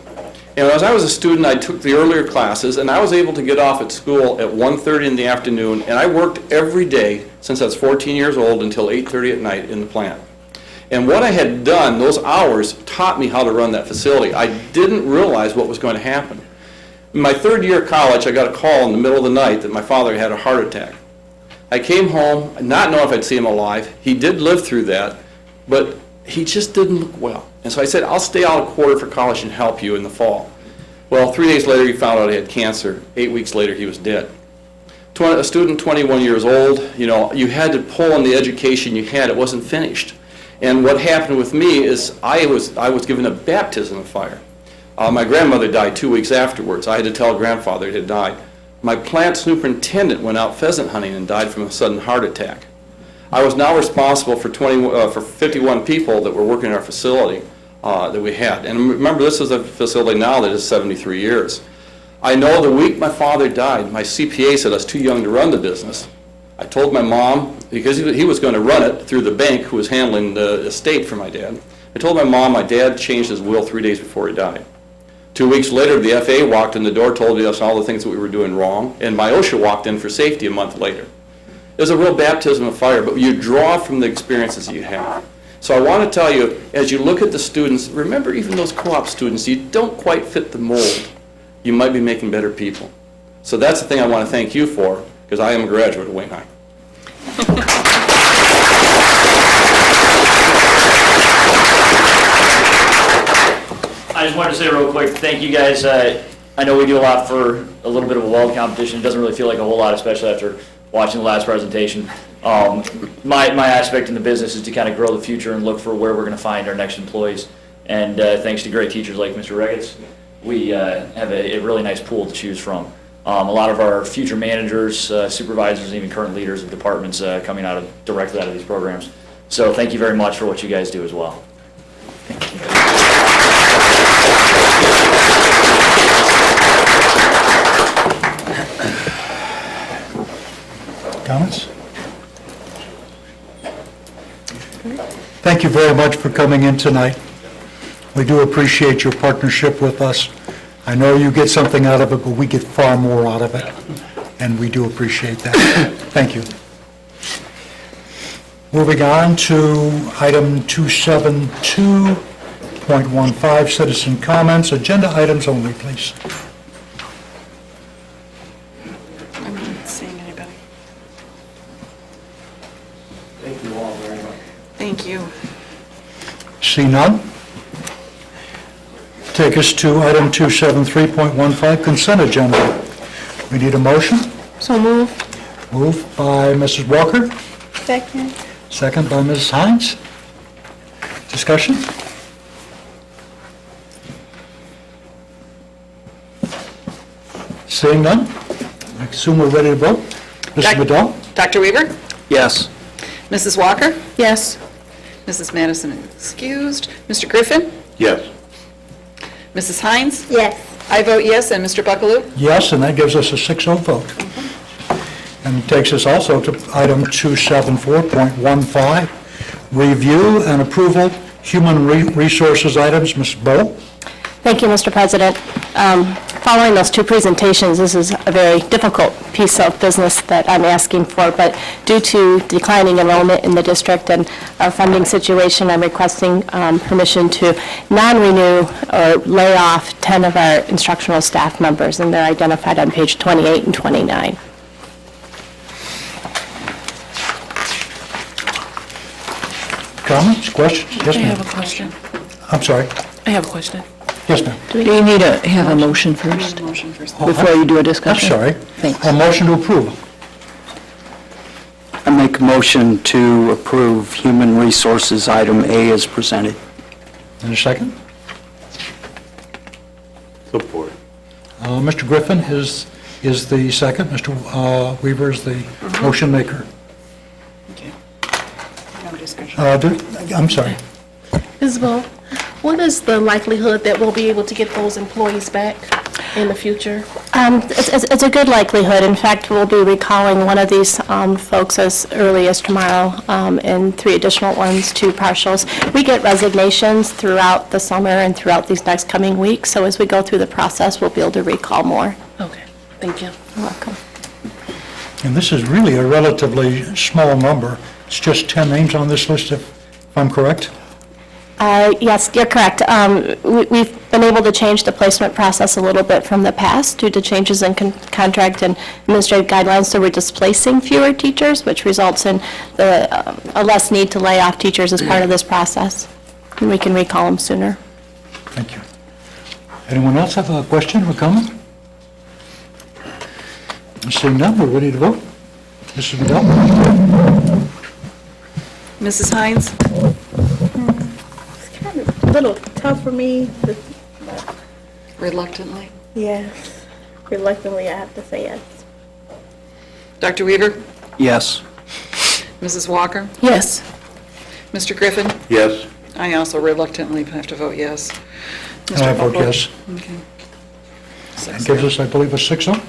[SPEAKER 16] And as I was a student, I took the earlier classes, and I was able to get off at school at 1:30 in the afternoon, and I worked every day since I was 14 years old until 8:30 at night in the plant. And what I had done, those hours, taught me how to run that facility. I didn't realize what was going to happen. In my 3rd year of college, I got a call in the middle of the night that my father had a heart attack. I came home, not knowing if I'd see him alive. He did live through that, but he just didn't look well. And so I said, I'll stay out a quarter for college and help you in the fall. Well, 3 days later, he found out he had cancer. 8 weeks later, he was dead. A student 21 years old, you had to pull on the education you had. It wasn't finished. And what happened with me is I was given a baptism of fire. My grandmother died 2 weeks afterwards. I had to tell grandfather he had died. My plant superintendent went out pheasant hunting and died from a sudden heart attack. I was now responsible for 51 people that were working in our facility that we had. And remember, this is a facility now that is 73 years. I know the week my father died, my CPA said I was too young to run the business. I told my mom, because he was going to run it through the bank who was handling the estate for my dad. I told my mom my dad changed his will 3 days before he died. 2 weeks later, the FA walked in the door, told us all the things that we were doing wrong, and my OSHA walked in for safety a month later. It was a real baptism of fire, but you draw from the experiences that you have. So I want to tell you, as you look at the students, remember even those co-op students, you don't quite fit the mold. You might be making better people. So that's the thing I want to thank you for, because I am a graduate of Wayne High.
[SPEAKER 17] I just wanted to say real quick, thank you guys. I know we do a lot for a little bit of a weld competition. It doesn't really feel like a whole lot, especially after watching the last presentation. My aspect in the business is to kind of grow the future and look for where we're going to find our next employees. And thanks to great teachers like Mr. Regetz, we have a really nice pool to choose from. A lot of our future managers, supervisors, and even current leaders of departments coming directly out of these programs. So thank you very much for what you guys do as well.
[SPEAKER 1] Comments? Thank you very much for coming in tonight. We do appreciate your partnership with us. I know you get something out of it, but we get far more out of it, and we do appreciate that. Thank you. Moving on to item 272, 7.15, citizen comments. Agenda items only, please.
[SPEAKER 3] I'm not seeing anybody.
[SPEAKER 15] Thank you all very much.
[SPEAKER 3] Thank you.
[SPEAKER 1] See none. Take us to item 273.15, consent agenda. We need a motion.
[SPEAKER 13] So move.
[SPEAKER 1] Moved by Mrs. Walker,
[SPEAKER 13] Second.
[SPEAKER 1] second by Mrs. Hines. Discussion? Seeing none, I assume we're ready to vote. Mrs. Bedell?
[SPEAKER 3] Dr. Weaver?
[SPEAKER 14] Yes.
[SPEAKER 3] Mrs. Walker?
[SPEAKER 13] Yes.
[SPEAKER 3] Mrs. Madison excused. Mr. Griffin?
[SPEAKER 14] Yes.
[SPEAKER 3] Mrs. Hines?
[SPEAKER 13] Yes.
[SPEAKER 3] I vote yes, and Mr. Buckaloo?
[SPEAKER 1] Yes, and that gives us a 6-0 vote. And takes us also to item 274.15, review and approval human resources items. Ms. Bowe?
[SPEAKER 7] Thank you, Mr. President. Following those two presentations, this is a very difficult piece of business that I'm asking for, but due to declining enrollment in the district and our funding situation, I'm requesting permission to non-renew or lay off 10 of our instructional staff members, and they're identified on page 28 and 29.
[SPEAKER 1] Comments, questions? Yes,
[SPEAKER 6] I
[SPEAKER 1] ma'am.
[SPEAKER 6] have a question.
[SPEAKER 1] I'm sorry.
[SPEAKER 6] I have a question.
[SPEAKER 1] Yes, ma'am.
[SPEAKER 6] Do you need to have a motion first
[SPEAKER 3] Motion first.
[SPEAKER 6] before you do a
[SPEAKER 1] I'm
[SPEAKER 6] discussion?
[SPEAKER 1] sorry.
[SPEAKER 6] Thanks.
[SPEAKER 1] A motion to approve.
[SPEAKER 2] I make a motion to approve Human Resources Item A as presented.
[SPEAKER 1] And a second?
[SPEAKER 14] Support.
[SPEAKER 1] Mr. Griffin is the second. Mr. Weaver is the motion maker.
[SPEAKER 3] Okay. No discussion.
[SPEAKER 1] I'm sorry.
[SPEAKER 13] Isabel, what is the likelihood that we'll be able to get those employees back in the future?
[SPEAKER 7] It's a good likelihood. In fact, we'll be recalling one of these folks as early as tomorrow, and 3 additional ones, 2 partials. We get resignations throughout the summer and throughout these next coming weeks, so as we go through the process, we'll be able to recall more.
[SPEAKER 13] Okay, thank you.
[SPEAKER 7] You're welcome.
[SPEAKER 1] And this is really a relatively small number. It's just 10 names on this list, if I'm correct?
[SPEAKER 7] Yes, you're correct. We've been able to change the placement process a little bit from the past due to changes in contract and administrative guidelines, so we're displacing fewer teachers, which results in a less need to lay off teachers as part of this process, and we can recall them sooner.
[SPEAKER 1] Thank you. Anyone else have a question or comment? Seeing none, we're ready to vote. Mrs. Bedell?
[SPEAKER 3] Mrs. Hines?
[SPEAKER 13] It's kind of a little tough for me.
[SPEAKER 3] Reluctantly.
[SPEAKER 13] Yes, reluctantly, I have to say yes.
[SPEAKER 3] Dr. Weaver?
[SPEAKER 2] Yes.
[SPEAKER 3] Mrs. Walker?
[SPEAKER 13] Yes.
[SPEAKER 3] Mr. Griffin?
[SPEAKER 14] Yes.
[SPEAKER 3] I also reluctantly have to vote yes.
[SPEAKER 1] And I vote yes.
[SPEAKER 3] Okay.
[SPEAKER 1] That gives us, I believe, a 6-0.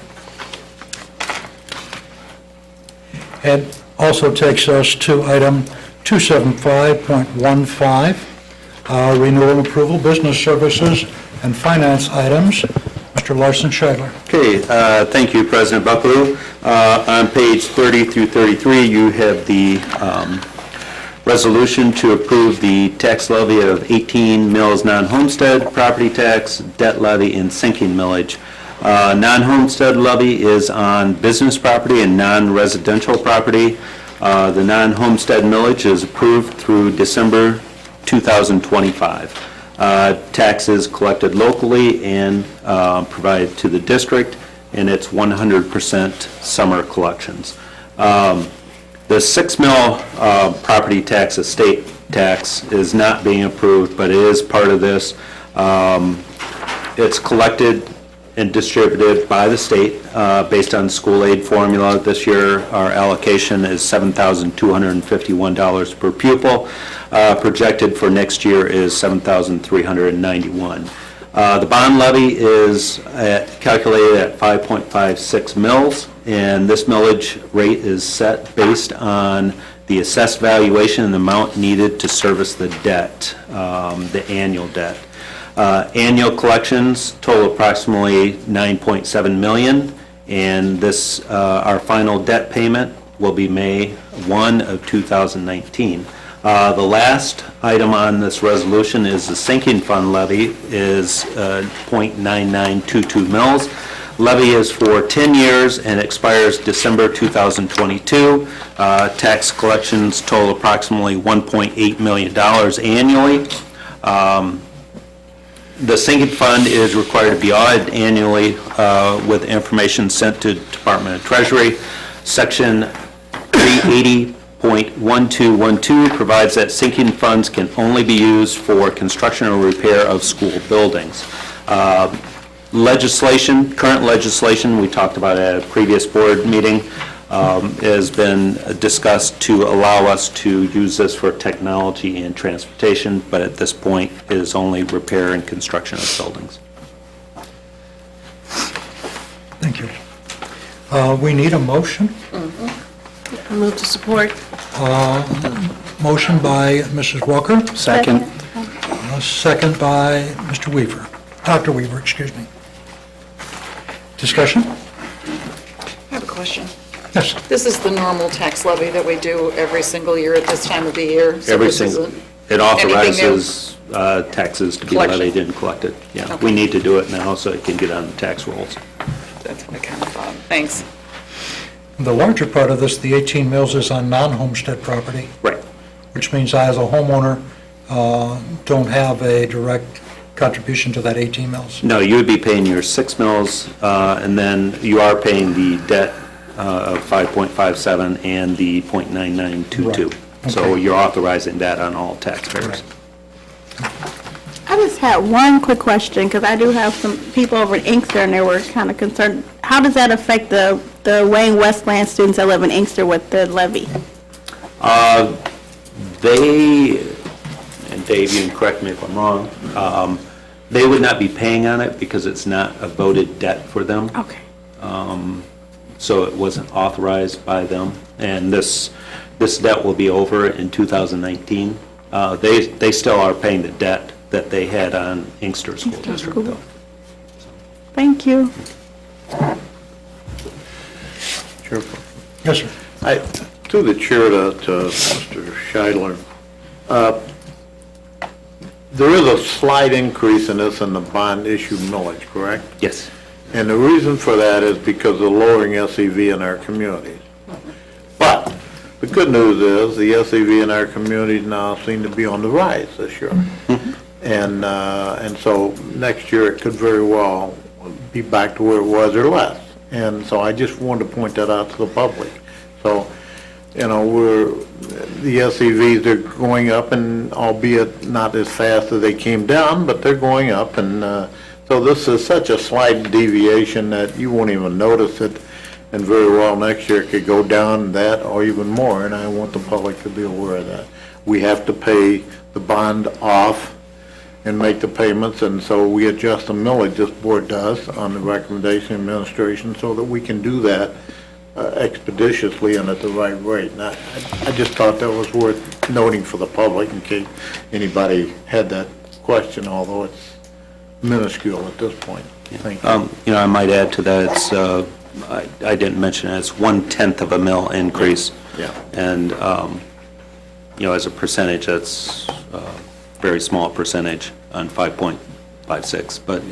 [SPEAKER 1] And also takes us to item 275.15, renewal and approval, business services and finance items. Mr. Larson Scheidler.
[SPEAKER 18] Okay, thank you, President Buckaloo. On page 30 through 33, you have the resolution to approve the tax levy of 18 mills non-homestead, property tax, debt levy, and sinking millage. Non-homestead levy is on business property and non-residential property. The non-homestead millage is approved through December 2025. Taxes collected locally and provided to the district, and it's 100% summer collections. The 6 mil property tax, estate tax, is not being approved, but it is part of this. It's collected and distributed by the state based on school aid formula. This year, our allocation is $7,251 per pupil. Projected for next year is $7,391. The bond levy is calculated at 5.56 mils, and this millage rate is set based on the assessed valuation and the amount needed to service the debt, the annual debt. Annual collections total approximately $9.7 million, and this, our final debt payment will be May 1 of 2019. The last item on this resolution is the sinking fund levy is .9922 mils. Levy is for 10 years and expires December 2022. Tax collections total approximately $1.8 million annually. The sinking fund is required to be audited annually with information sent to Department of Treasury. Section 380.1212 provides that sinking funds can only be used for construction or repair of school buildings. Legislation, current legislation, we talked about at a previous board meeting, has been discussed to allow us to use this for technology and transportation, but at this point it is only repair and construction of buildings.
[SPEAKER 1] Thank you. We need a motion.
[SPEAKER 13] Move to support.
[SPEAKER 1] Motion by Mrs. Walker.
[SPEAKER 18] Second.
[SPEAKER 1] Second by Mr. Weaver. Dr. Weaver, excuse me. Discussion?
[SPEAKER 3] I have a question.
[SPEAKER 1] Yes.
[SPEAKER 3] This is the normal tax levy that we do every single year at this time of the year? So
[SPEAKER 18] Every
[SPEAKER 3] this
[SPEAKER 18] single,
[SPEAKER 3] isn't
[SPEAKER 18] it
[SPEAKER 3] anything new?
[SPEAKER 18] authorizes taxes to be
[SPEAKER 3] Collection.
[SPEAKER 18] levied and collected. Yeah,
[SPEAKER 3] Okay.
[SPEAKER 18] we need to do it now so it can get on the tax rolls.
[SPEAKER 3] That's what I kind of thought. Thanks.
[SPEAKER 1] The larger part of this, the 18 mills, is on non-homestead property.
[SPEAKER 18] Right.
[SPEAKER 1] Which means I, as a homeowner, don't have a direct contribution to that 18 mills.
[SPEAKER 18] No, you would be paying your 6 mils, and then you are paying the debt of 5.57 and the .9922.
[SPEAKER 1] Right.
[SPEAKER 18] So
[SPEAKER 1] Okay.
[SPEAKER 18] you're authorizing that on all taxpayers.
[SPEAKER 13] I just had one quick question, because I do have some people over in Inkster, and they were kind of concerned. How does that affect the Wayne Westland students that live in Inkster with the levy?
[SPEAKER 18] They, and Dave, you can correct me if I'm wrong, they would not be paying on it because it's not a voted debt for them.
[SPEAKER 13] Okay.
[SPEAKER 18] So it wasn't authorized by them. And this debt will be over in 2019. They still are paying the debt that they had on Inkster School District, though.
[SPEAKER 13] Thank you.
[SPEAKER 4] Sure.
[SPEAKER 1] Yes, sir.
[SPEAKER 4] Through the chair to Mr. Scheidler, there is a slight increase in this in the bond issue millage, correct?
[SPEAKER 18] Yes.
[SPEAKER 4] And the reason for that is because of lowering SEV in our communities. But the good news is the SEV in our communities now seem to be on the rise this year. And so next year it could very well be back to where it was or less. And so I just wanted to point that out to the public. So, you know, the SEVs are going up, and albeit not as fast as they came down, but they're going up. And so this is such a slight deviation that you won't even notice it. And very well next year it could go down that or even more. And I want the public to be aware of that. We have to pay the bond off and make the payments, and so we adjust the millage, this board does, on the recommendation of administration, so that we can do that expeditiously and at the right rate. And I just thought that was worth noting for the public in case anybody had that question, although it's minuscule at this point. Thank you.
[SPEAKER 18] You know, I might add to that, it's, I didn't mention it, it's 1/10 of a mil increase.
[SPEAKER 4] Yeah.
[SPEAKER 18] And, you know, as a percentage, that's a very small percentage on 5.56. But,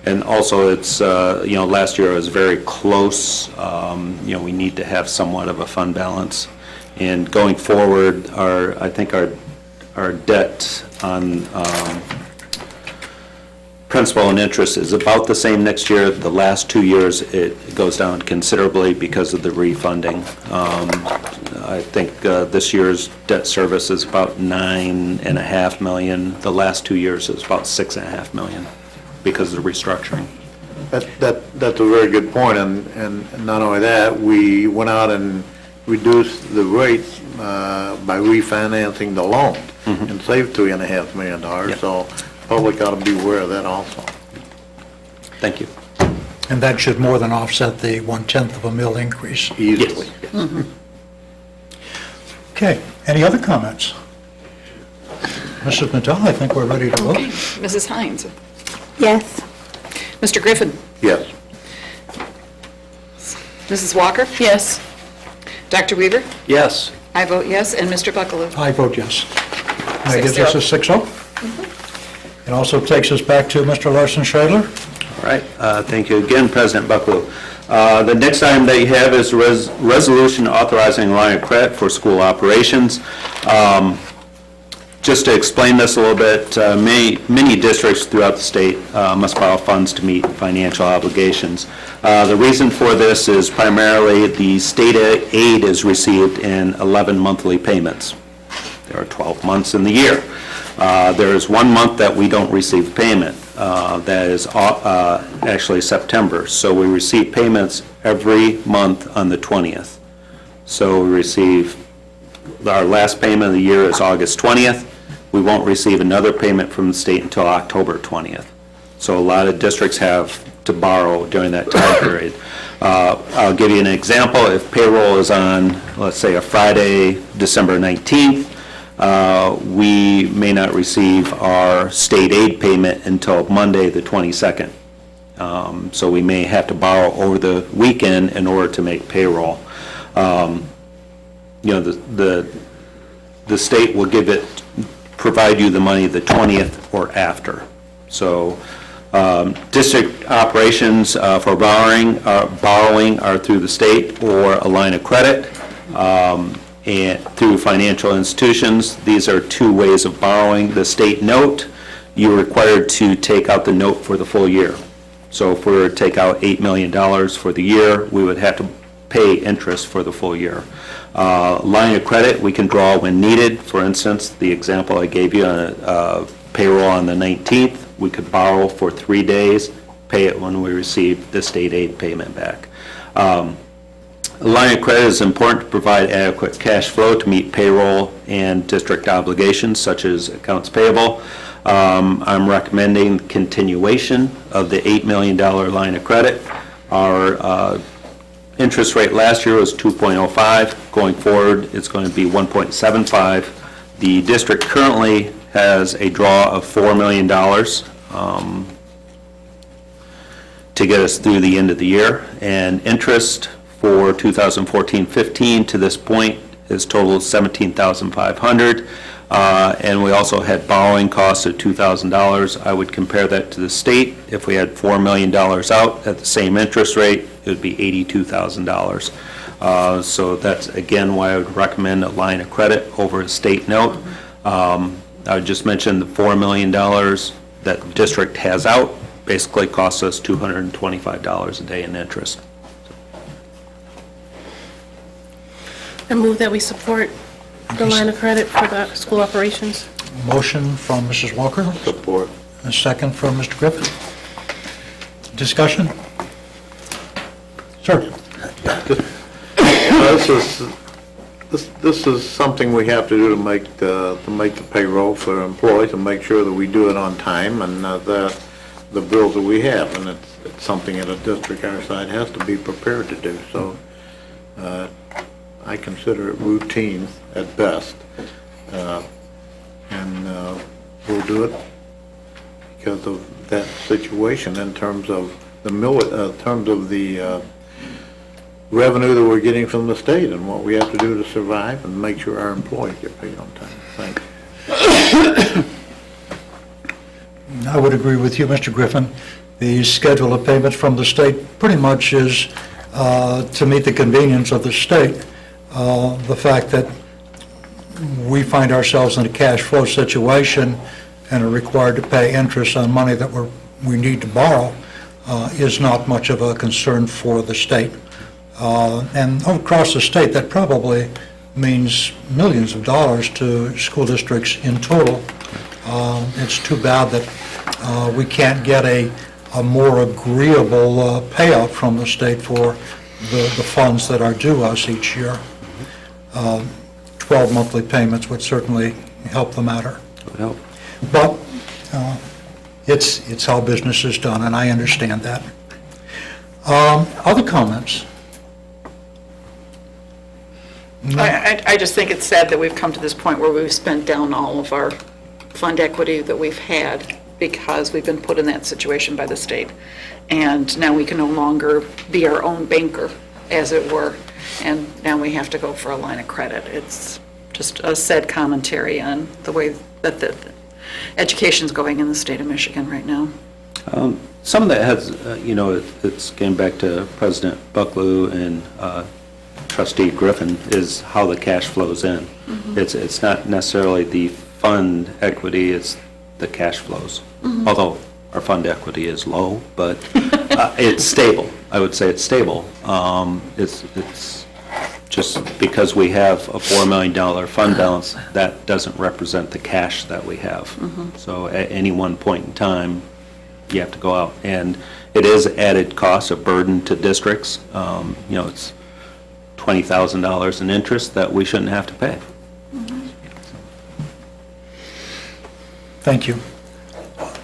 [SPEAKER 18] and also it's, you know, last year it was very close. You know, we need to have somewhat of a fund balance. And going forward, I think our debt on principal and interest is about the same next year. The last 2 years, it goes down considerably because of the refunding. I think this year's debt service is about $9.5 million. The last 2 years is about $6.5 million because of the restructuring.
[SPEAKER 4] That's a very good point, and not only that, we went out and reduced the rates by refinancing the loan and saved $3.5 million. So public ought to be aware of that also.
[SPEAKER 18] Thank you.
[SPEAKER 1] And that should more than offset the 1/10 of a mil increase.
[SPEAKER 4] Easily.
[SPEAKER 3] Mm-hmm.
[SPEAKER 1] Okay, any other comments? Mrs. Nadal, I think we're ready to vote.
[SPEAKER 3] Okay. Mrs. Hines?
[SPEAKER 13] Yes.
[SPEAKER 3] Mr. Griffin?
[SPEAKER 4] Yes.
[SPEAKER 3] Mrs. Walker?
[SPEAKER 6] Yes.
[SPEAKER 3] Dr. Weaver?
[SPEAKER 18] Yes.
[SPEAKER 3] I vote yes, and Mr. Buckaloo?
[SPEAKER 1] I vote yes. That gives
[SPEAKER 3] 6-0.
[SPEAKER 1] us a 6-0. It also takes us back to Mr. Larson Schradler.
[SPEAKER 18] All right, thank you again, President Buckaloo. The next item that you have is resolution authorizing a line of credit for school operations. Just to explain this a little bit, many districts throughout the state must borrow funds to meet financial obligations. The reason for this is primarily the state aid is received in 11 monthly payments. There are 12 months in the year. There is 1 month that we don't receive payment. That is actually September. So we receive payments every month on the 20th. So we receive, our last payment of the year is August 20th. We won't receive another payment from the state until October 20th. So a lot of districts have to borrow during that time period. I'll give you an example. If payroll is on, let's say, a Friday, December 19th, we may not receive our state aid payment until Monday, the 22nd. So we may have to borrow over the weekend in order to make payroll. You know, the state will provide you the money the 20th or after. So district operations for borrowing are through the state or a line of credit. And through financial institutions. These are two ways of borrowing. The state note, you're required to take out the note for the full year. So if we were to take out $8 million for the year, we would have to pay interest for the full year. Line of credit, we can draw when needed. For instance, the example I gave you on payroll on the 19th, we could borrow for 3 days, pay it when we receive the state aid payment back. A line of credit is important to provide adequate cash flow to meet payroll and district obligations such as accounts payable. I'm recommending continuation of the $8 million line of credit. Our interest rate last year was 2.05. Going forward, it's going to be 1.75. The district currently has a draw of $4 million to get us through the end of the year, and interest for 2014-15 to this point is total $17,500, and we also had borrowing costs of $2,000. I would compare that to the state. If we had $4 million out at the same interest rate, it would be $82,000. So that's again why I would recommend a line of credit over a state note. I would just mention the $4 million that the district has out basically costs us $225 a day in interest.
[SPEAKER 19] I move that we support the line of credit for the school operations.
[SPEAKER 1] Motion from Mrs. Walker.
[SPEAKER 4] Support.
[SPEAKER 1] A second from Mr. Griffin. Discussion? Sir?
[SPEAKER 4] This is something we have to do to make the payroll for employees and make sure that we do it on time and the bills that we have. And it's something that a district our side has to be prepared to do. So I consider it routine at best, and we'll do it because of that situation in terms of the revenue that we're getting from the state and what we have to do to survive and make sure our employees get paid on time. Thank you.
[SPEAKER 1] I would agree with you, Mr. Griffin. The schedule of payments from the state pretty much is to meet the convenience of the state. The fact that we find ourselves in a cash flow situation and are required to pay interest on money that we need to borrow is not much of a concern for the state. And across the state, that probably means millions of dollars to school districts in total. It's too bad that we can't get a more agreeable payout from the state for the funds that are due us each year. 12 monthly payments would certainly help the matter. But it's how business is done, and I understand that. Other comments? No.
[SPEAKER 3] I just think it's sad that we've come to this point where we've spent down all of our fund equity that we've had because we've been put in that situation by the state. And now we can no longer be our own banker. as it were, and now we have to go for a line of credit. It's just a sad commentary on the way that the education's going in the state of Michigan right now.
[SPEAKER 18] Some of that has, it's getting back to President Bucklew and Trustee Griffin, is how the cash flows in. It's not necessarily the fund equity, it's the cash flows. Although our fund equity is low, but it's stable. I would say it's stable. It's just because we have a $4 million fund balance, that doesn't represent the cash that we have. So at any one point in time, you have to go out. And it is added cost, a burden to districts. It's $20,000 in interest that we shouldn't have to pay.
[SPEAKER 1] Thank you.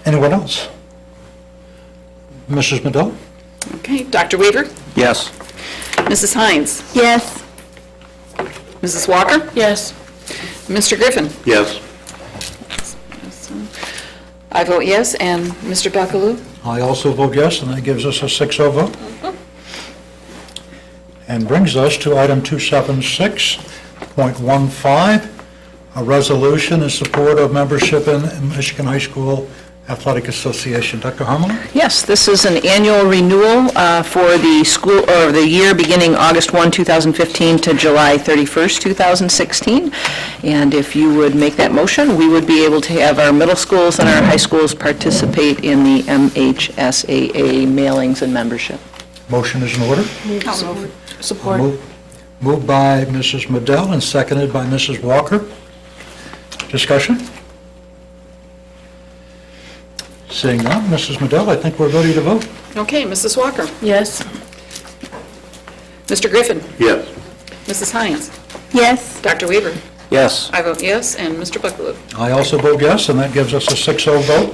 [SPEAKER 1] Anyone else? Mrs. Medill?
[SPEAKER 3] Okay, Dr. Weaver?
[SPEAKER 18] Yes.
[SPEAKER 3] Mrs. Hines?
[SPEAKER 13] Yes.
[SPEAKER 3] Mrs. Walker?
[SPEAKER 19] Yes.
[SPEAKER 3] Mr. Griffin?
[SPEAKER 18] Yes.
[SPEAKER 3] I vote yes, and Mr. Buckaloo?
[SPEAKER 1] I also vote yes, and that gives us a 6-0 vote. And brings us to item 276.15, a resolution in support of membership in Michigan High School Athletic Association. Dr. Harmon?
[SPEAKER 6] Yes, this is an annual renewal for the school, or the year beginning August 1, 2015 to July 31st, 2016. And if you would make that motion, we would be able to have our middle schools and our high schools participate in the MHSAA mailings and membership.
[SPEAKER 1] Motion is in order.
[SPEAKER 19] Support.
[SPEAKER 1] Moved by Mrs. Medill and seconded by Mrs. Walker. Discussion? Seeing none, Mrs. Medill, I think we're ready to vote.
[SPEAKER 3] Okay, Mrs. Walker?
[SPEAKER 19] Yes.
[SPEAKER 3] Mr. Griffin?
[SPEAKER 18] Yes.
[SPEAKER 3] Mrs. Hines?
[SPEAKER 13] Yes.
[SPEAKER 3] Dr. Weaver?
[SPEAKER 18] Yes.
[SPEAKER 3] I vote yes, and Mr. Buckaloo?
[SPEAKER 1] I also vote yes, and that gives us a 6-0 vote.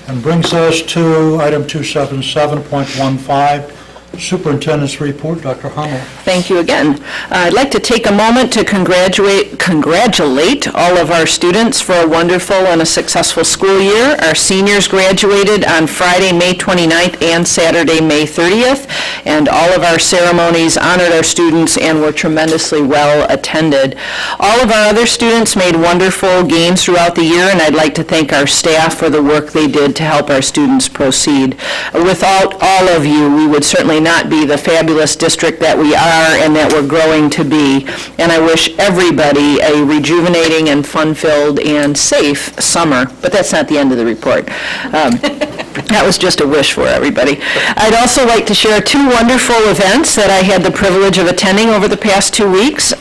[SPEAKER 1] And brings us to item 277.15, Superintendent's Report. Dr. Hummel.
[SPEAKER 6] Thank you again. I'd like to take a moment to congratulate all of our students for a wonderful and a successful school year. Our seniors graduated on Friday, May 29th and Saturday, May 30th, and all of our ceremonies honored our students and were tremendously well attended. All of our other students made wonderful gains throughout the year, and I'd like to thank our staff for the work they did to help our students proceed. Without all of you, we would certainly not be the fabulous district that we are and that we're growing to be. And I wish everybody a rejuvenating and fun-filled and safe summer. But that's not the end of the report. That was just a wish for everybody. I'd also like to share two wonderful events that I had the privilege of attending over the past 2 weeks.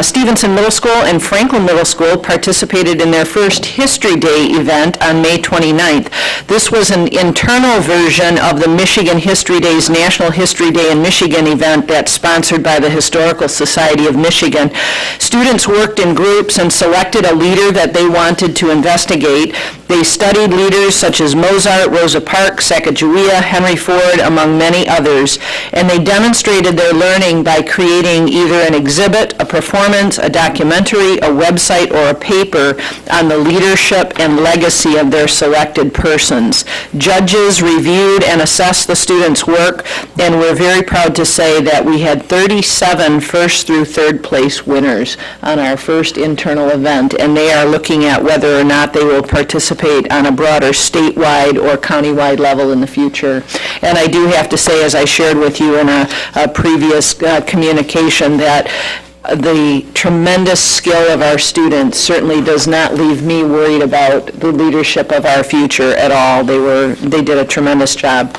[SPEAKER 6] Stevenson Middle School and Franklin Middle School participated in their first History Day event on May 29th. This was an internal version of the Michigan History Day's National History Day in Michigan event that's sponsored by the Historical Society of Michigan. Students worked in groups and selected a leader that they wanted to investigate. They studied leaders such as Mozart, Rosa Parks, Sacagawea, Henry Ford, among many others, and they demonstrated their learning by creating either an exhibit, a performance, a documentary, a website, or a paper on the leadership and legacy of their selected persons. Judges reviewed and assessed the students' work, and we're very proud to say that we had 37 first through third place winners on our first internal event, and they are looking at whether or not they will participate on a broader statewide or countywide level in the future. And I do have to say, as I shared with you in a previous communication, that the tremendous skill of our students certainly does not leave me worried about the leadership of our future at all. They did a tremendous job.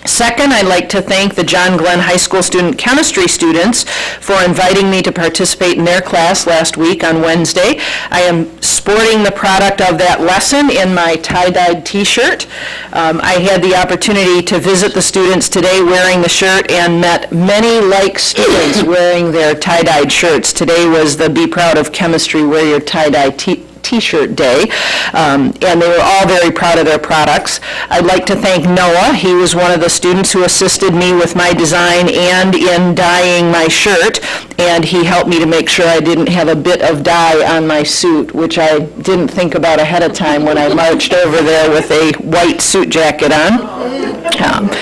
[SPEAKER 6] Second, I'd like to thank the John Glenn High School student chemistry students for inviting me to participate in their class last week on Wednesday. I am sporting the product of that lesson in my tie-dyed t-shirt. I had the opportunity to visit the students today wearing the shirt and met many like students wearing their tie-dyed shirts. Today was the Be Proud of Chemistry, Wear Your Tie-Dye T-shirt day, and they were all very proud of their products. I'd like to thank Noah. He was one of the students who assisted me with my design and in dyeing my shirt, and he helped me to make sure I didn't have a bit of dye on my suit, which I didn't think about ahead of time when I marched over there with a white suit jacket on.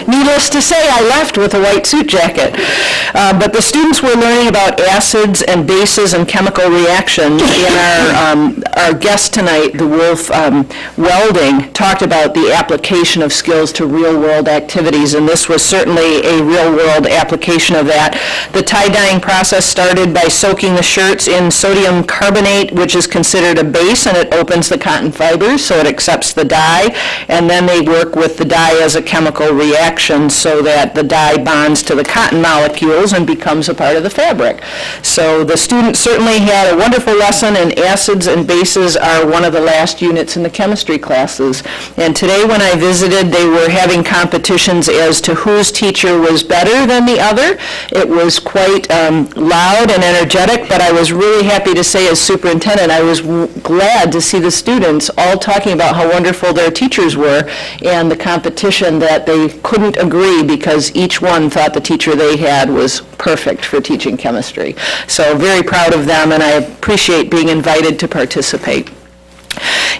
[SPEAKER 6] Needless to say, I left with a white suit jacket. But the students were learning about acids and bases and chemical reactions. And our guest tonight, the Wolf Welding, talked about the application of skills to real-world activities, and this was certainly a real-world application of that. The tie-dyeing process started by soaking the shirts in sodium carbonate, which is considered a base, and it opens the cotton fibers, so it accepts the dye, and then they work with the dye as a chemical reaction so that the dye bonds to the cotton molecules and becomes a part of the fabric. So the students certainly had a wonderful lesson, and acids and bases are one of the last units in the chemistry classes. And today when I visited, they were having competitions as to whose teacher was better than the other. It was quite loud and energetic, but I was really happy to say as superintendent, I was glad to see the students all talking about how wonderful their teachers were and the competition that they couldn't agree because each one thought the teacher they had was perfect for teaching chemistry. So very proud of them, and I appreciate being invited to participate.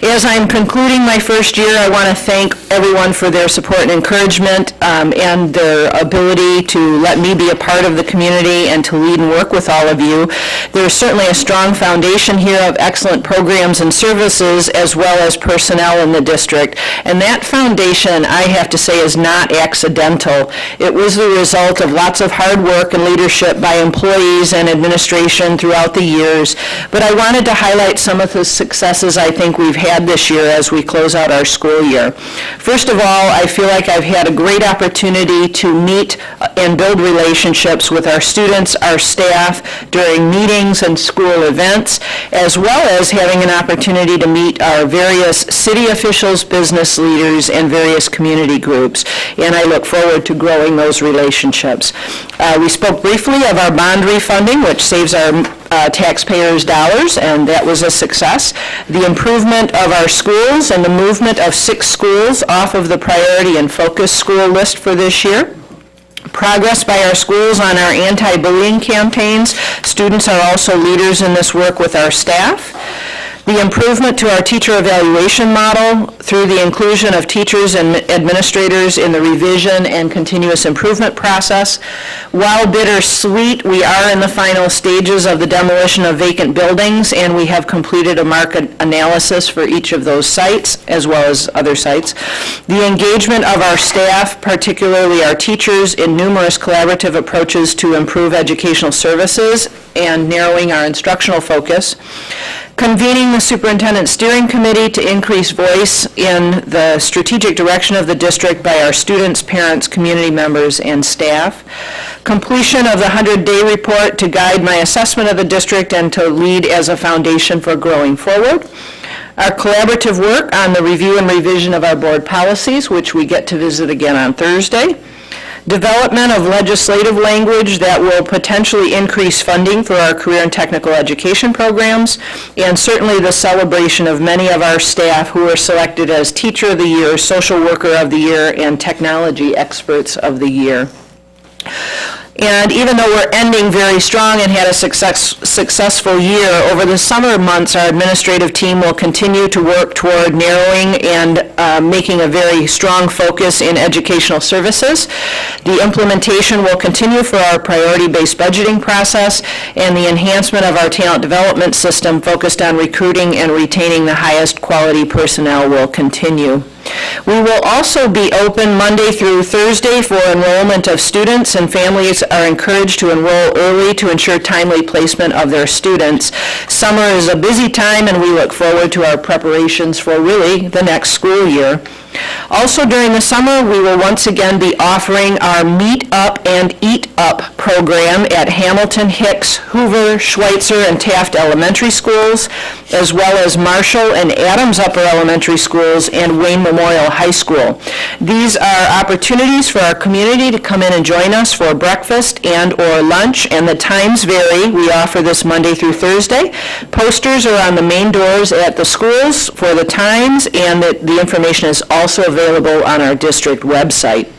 [SPEAKER 6] As I'm concluding my first year, I want to thank everyone for their support and encouragement and their ability to let me be a part of the community and to lead and work with all of you. There's certainly a strong foundation here of excellent programs and services as well as personnel in the district. And that foundation, I have to say, is not accidental. It was the result of lots of hard work and leadership by employees and administration throughout the years. But I wanted to highlight some of the successes I think we've had this year as we close out our school year. First of all, I feel like I've had a great opportunity to meet and build relationships with our students, our staff, during meetings and school events, as well as having an opportunity to meet our various city officials, business leaders, and various community groups. And I look forward to growing those relationships. We spoke briefly of our bond refunding, which saves our taxpayers' dollars, and that was a success. The improvement of our schools and the movement of 6 schools off of the priority and focus school list for this year. Progress by our schools on our anti-bullying campaigns. Students are also leaders in this work with our staff. The improvement to our teacher evaluation model through the inclusion of teachers and administrators in the revision and continuous improvement process. While bittersweet, we are in the final stages of the demolition of vacant buildings, and we have completed a market analysis for each of those sites, as well as other sites. The engagement of our staff, particularly our teachers, in numerous collaborative approaches to improve educational services and narrowing our instructional focus. Convening the Superintendent Steering Committee to increase voice in the strategic direction of the district by our students, parents, community members, and staff. Completion of the 100-day report to guide my assessment of the district and to lead as a foundation for growing forward. Our collaborative work on the review and revision of our board policies, which we get to visit again on Thursday. Development of legislative language that will potentially increase funding for our career and technical education programs, and certainly the celebration of many of our staff who were selected as Teacher of the Year, Social Worker of the Year, and Technology Experts of the Year. And even though we're ending very strong and had a successful year, over the summer months, our administrative team will continue to work toward narrowing and making a very strong focus in educational services. The implementation will continue for our priority-based budgeting process, and the enhancement of our talent development system focused on recruiting and retaining the highest quality personnel will continue. We will also be open Monday through Thursday for enrollment of students, and families are encouraged to enroll early to ensure timely placement of their students. Summer is a busy time, and we look forward to our preparations for really the next school year. Also during the summer, we will once again be offering our Meet Up and Eat Up program at Hamilton, Hicks, Hoover, Schweitzer, and Taft Elementary Schools, as well as Marshall and Adams Upper Elementary Schools and Wayne Memorial High School. These are opportunities for our community to come in and join us for breakfast and or lunch, and the times vary. We offer this Monday through Thursday. Posters are on the main doors at the schools for the times, and the information is also available on our district website.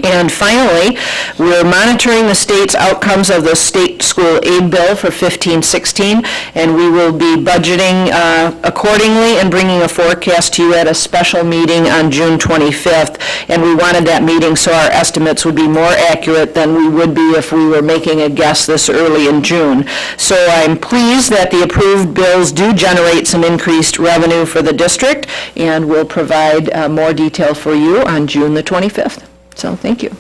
[SPEAKER 6] And finally, we're monitoring the state's outcomes of the state school aid bill for 15-16, and we will be budgeting accordingly and bringing a forecast to you at a special meeting on June 25th. And we wanted that meeting so our estimates would be more accurate than we would be if we were making a guess this early in June. So I'm pleased that the approved bills do generate some increased revenue for the district, and we'll provide more detail for you on June the 25th. So, thank you.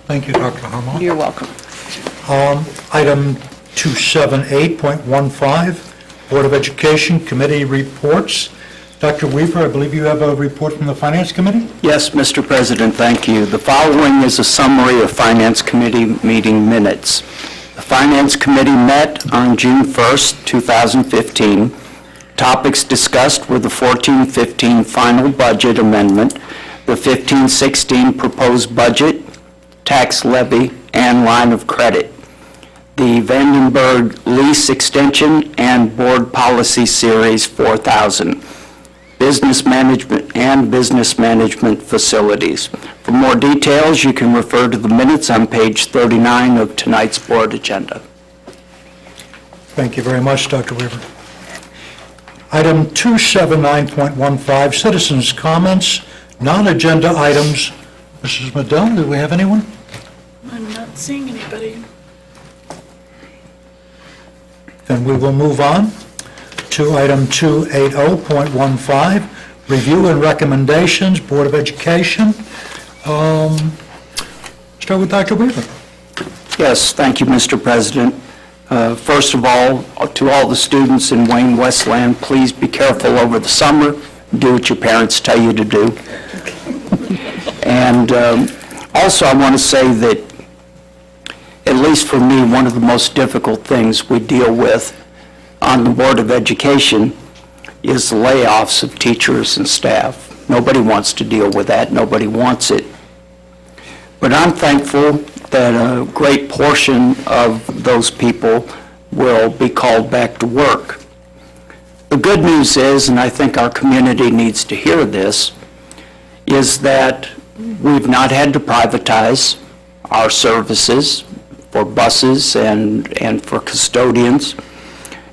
[SPEAKER 1] Thank you, Dr. Harmon.
[SPEAKER 6] You're welcome.
[SPEAKER 1] Item 278.15, Board of Education Committee reports. Dr. Weaver, I believe you have a report from the Finance Committee?
[SPEAKER 20] Yes, Mr. President, thank you. The following is a summary of Finance Committee meeting minutes. The Finance Committee met on June 1st, 2015. Topics discussed were the 14-15 final budget amendment, the 15-16 proposed budget, tax levy, and line of credit, the Vandenberg lease extension and board policy series 4000, business management and business management facilities. For more details, you can refer to the minutes on page 39 of tonight's board agenda.
[SPEAKER 1] Thank you very much, Dr. Weaver. Item 279.15, citizens' comments, non-agenda items. Mrs. Madell, do we have anyone?
[SPEAKER 19] I'm not seeing anybody.
[SPEAKER 1] Then we will move on to item 280.15, review and recommendations, Board of Education. Start with Dr. Weaver.
[SPEAKER 20] Yes, thank you, Mr. President. First of all, to all the students in Wayne Westland, please be careful over the summer. Do what your parents tell you to do. And also, I want to say that, at least for me, one of the most difficult things we deal with on the Board of Education is the layoffs of teachers and staff. Nobody wants to deal with that. Nobody wants it. But I'm thankful that a great portion of those people will be called back to work. The good news is, and I think our community needs to hear this, is that we've not had to privatize our services for buses and for custodians,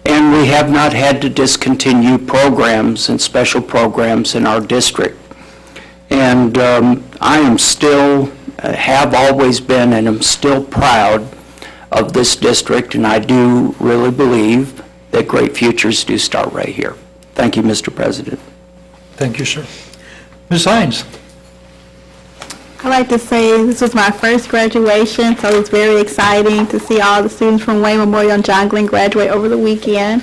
[SPEAKER 20] and we have not had to discontinue programs and special programs in our district. And I am still, have always been, and am still proud of this district, and I do really believe that great futures do start right here. Thank you, Mr. President.
[SPEAKER 1] Thank you, sir. Ms. Hines.
[SPEAKER 13] I'd like to say this was my first graduation, so it's very exciting to see all the students from Wayne Memorial and John Glenn graduate over the weekend.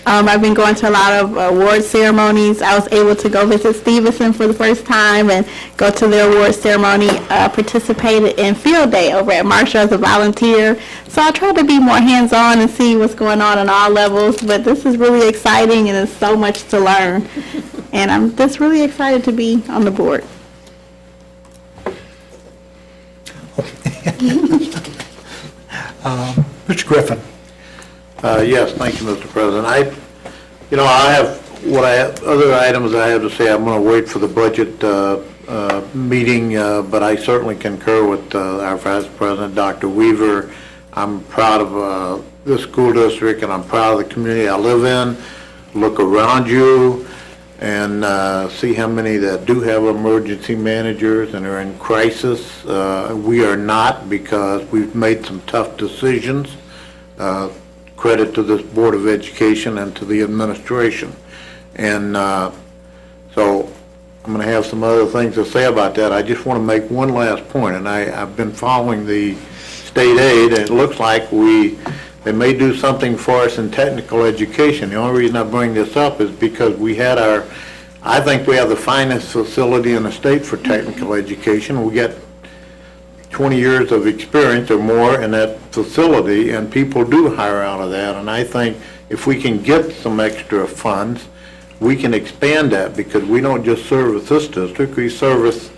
[SPEAKER 13] I've been going to a lot of award ceremonies. I was able to go visit Stevenson for the first time and go to the award ceremony, participated in field day over at Marshall as a volunteer. So I try to be more hands-on and see what's going on all levels, but this is really exciting and there's so much to learn. And I'm just really excited to be on the board.
[SPEAKER 1] Mr. Griffin.
[SPEAKER 4] Yes, thank you, Mr. President. I have other items I have to say. I'm going to wait for the budget meeting, but I certainly concur with our Vice President, Dr. Weaver. I'm proud of this school district, and I'm proud of the community I live in. Look around you and see how many that do have emergency managers and are in crisis. We are not, because we've made some tough decisions. Credit to this Board of Education and to the administration. And so I'm going to have some other things to say about that. I just want to make one last point, and I've been following the state aid, and it looks like they may do something for us in technical education. The only reason I bring this up is because I think we have the finest facility in the state for technical education. We get 20 years of experience or more in that facility, and people do hire out of that. And I think if we can get some extra funds, we can expand that, because we don't just service this district, we service,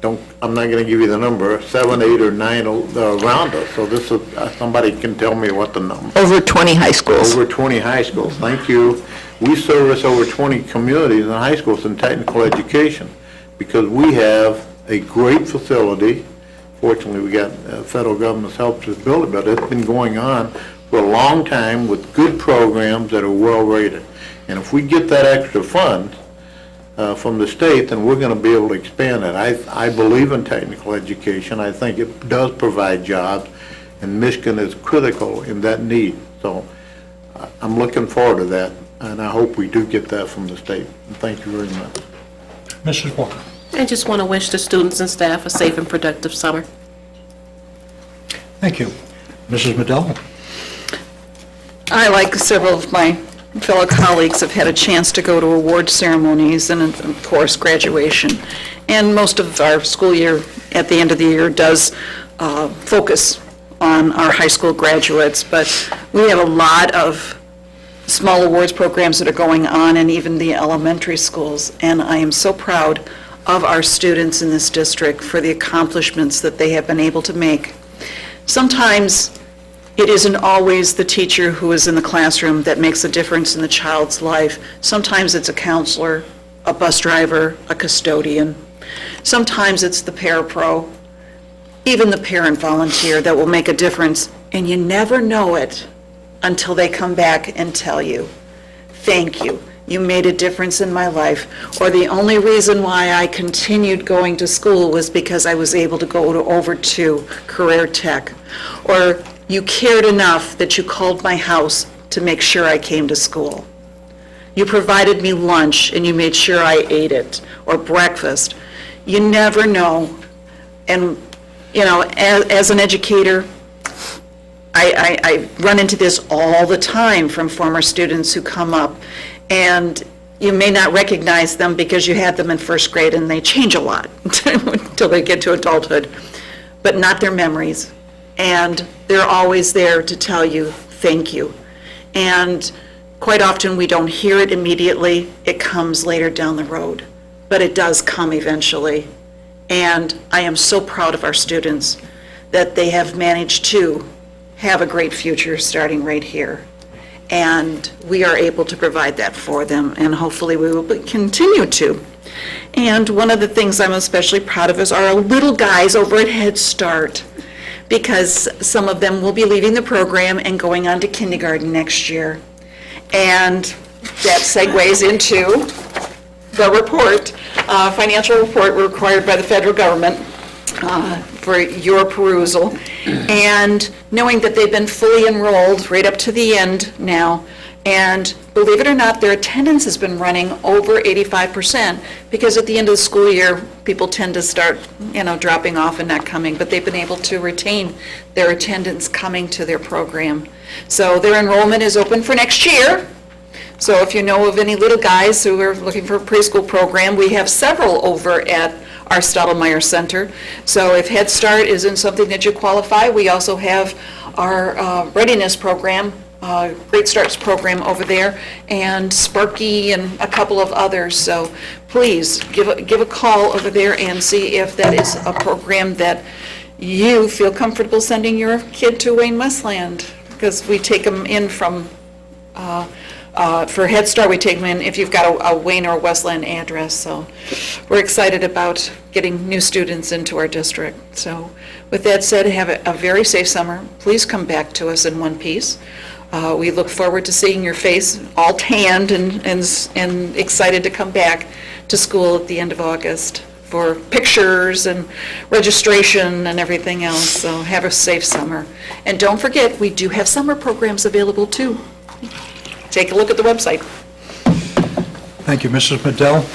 [SPEAKER 4] I'm not going to give you the number, 7, 8, or 9 around us. So this is, somebody can tell me what the number.
[SPEAKER 6] Over 20 high schools.
[SPEAKER 4] Over 20 high schools, thank you. We service over 20 communities and high schools in technical education, because we have a great facility. Fortunately, we got federal government's help to build it, but it's been going on for a long time with good programs that are well-rated. And if we get that extra fund from the state, then we're going to be able to expand it. I believe in technical education. I think it does provide jobs, and Michigan is critical in that need. So I'm looking forward to that, and I hope we do get that from the state. And thank you very much.
[SPEAKER 1] Mrs. Walker.
[SPEAKER 19] I just want to wish the students and staff a safe and productive summer.
[SPEAKER 1] Thank you. Mrs. Madell?
[SPEAKER 3] I, like several of my fellow colleagues, have had a chance to go to award ceremonies and, of course, graduation. And most of our school year, at the end of the year, does focus on our high school graduates. But we have a lot of small awards programs that are going on, and even the elementary schools. And I am so proud of our students in this district for the accomplishments that they have been able to make. Sometimes it isn't always the teacher who is in the classroom that makes a difference in the child's life. Sometimes it's a counselor, a bus driver, a custodian. Sometimes it's the parapro, even the parent volunteer that will make a difference, and you never know it until they come back and tell you, "Thank you. You made a difference in my life," or "The only reason why I continued going to school was because I was able to go over to Career Tech," or "You cared enough that you called my house to make sure I came to school. You provided me lunch and you made sure I ate it," or breakfast. You never know. And, you know, as an educator, I run into this all the time from former students who come up, and you may not recognize them because you had them in first grade and they change a lot until they get to adulthood, but not their memories. And they're always there to tell you, "Thank you." And quite often we don't hear it immediately. It comes later down the road, but it does come eventually. And I am so proud of our students that they have managed to have a great future starting right here. And we are able to provide that for them, and hopefully we will continue to. And one of the things I'm especially proud of is our little guys over at Head Start, because some of them will be leaving the program and going on to kindergarten next year. And that segues into the report, financial report required by the federal government for your perusal. And knowing that they've been fully enrolled right up to the end now, and believe it or not, their attendance has been running over 85%, because at the end of the school year, people tend to start, dropping off and not coming, but they've been able to retain their attendance coming to their program. So their enrollment is open for next year. So if you know of any little guys who are looking for a preschool program, we have several over at our Stottlemyre Center. So if Head Start isn't something that you qualify, we also have our readiness program, Great Starts program over there, and Sparky and a couple of others. So please give a call over there and see if that is a program that you feel comfortable sending your kid to Westland, because we take them in from for Head Start, we take them in if you've got a Wayne or a Westland address. So we're excited about getting new students into our district. So with that said, have a very safe summer. Please come back to us in one piece. We look forward to seeing your face all tanned and excited to come back to school at the end of August for pictures and registration and everything else. So have a safe summer. And don't forget, we do have summer programs available too. Take a look at the website.
[SPEAKER 1] Thank you, Mrs. Madell.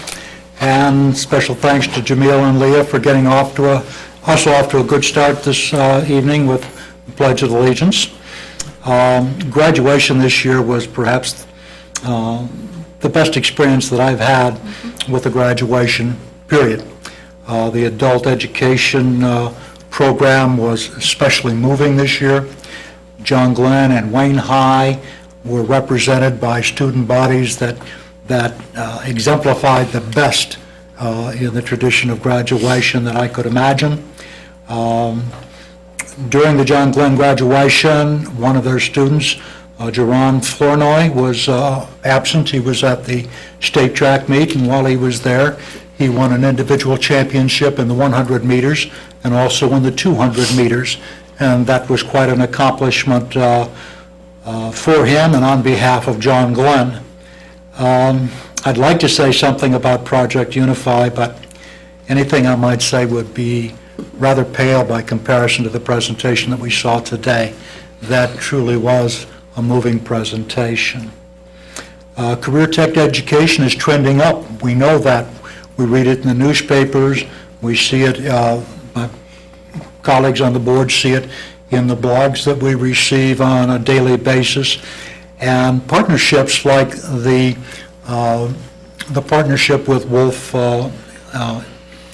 [SPEAKER 1] And special thanks to Jamil and Leah for getting off to a good start this evening with the Pledge of Allegiance. Graduation this year was perhaps the best experience that I've had with a graduation, period. The adult education program was especially moving this year. John Glenn and Wayne High were represented by student bodies that exemplified the best in the tradition of graduation that I could imagine. During the John Glenn graduation, one of their students, Jerron Flournoy, was absent. He was at the state track meet, and while he was there, He won an individual championship in the 100 meters and also in the 200 meters, and that was quite an accomplishment for him and on behalf of John Glenn. I'd like to say something about Project Unify, but anything I might say would be rather pale by comparison to the presentation that we saw today. That truly was a moving presentation. Career Tech education is trending up. We know that. We read it in the newspapers. We see it, my colleagues on the board see it in the blogs that we receive on a daily basis. And partnerships like the partnership with Wolf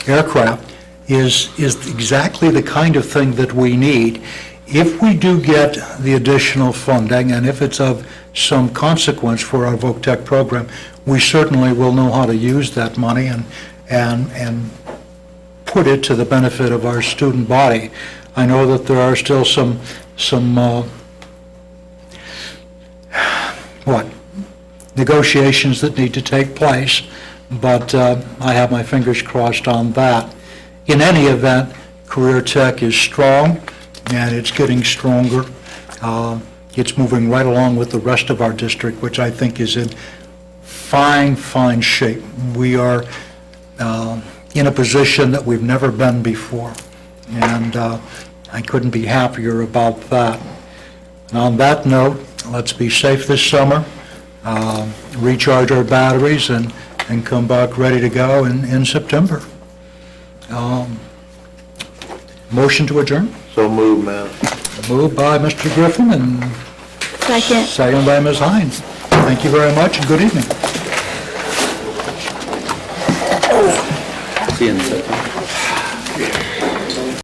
[SPEAKER 1] Aircraft is exactly the kind of thing that we need. If we do get the additional funding, and if it's of some consequence for our VOC-Tech program, we certainly will know how to use that money and put it to the benefit of our student body. I know that there are still some negotiations that need to take place, but I have my fingers crossed on that. In any event, Career Tech is strong, and it's getting stronger. It's moving right along with the rest of our district, which I think is in fine shape. We are in a position that we've never been before, and I couldn't be happier about that. And on that note, let's be safe this summer, recharge our batteries, and come back ready to go in September. Motion to adjourn?
[SPEAKER 4] So moved, ma'am.
[SPEAKER 1] Moved by Mr. Griffin and second by Ms. Hines. Thank you very much and good evening.
[SPEAKER 18] See you in a second.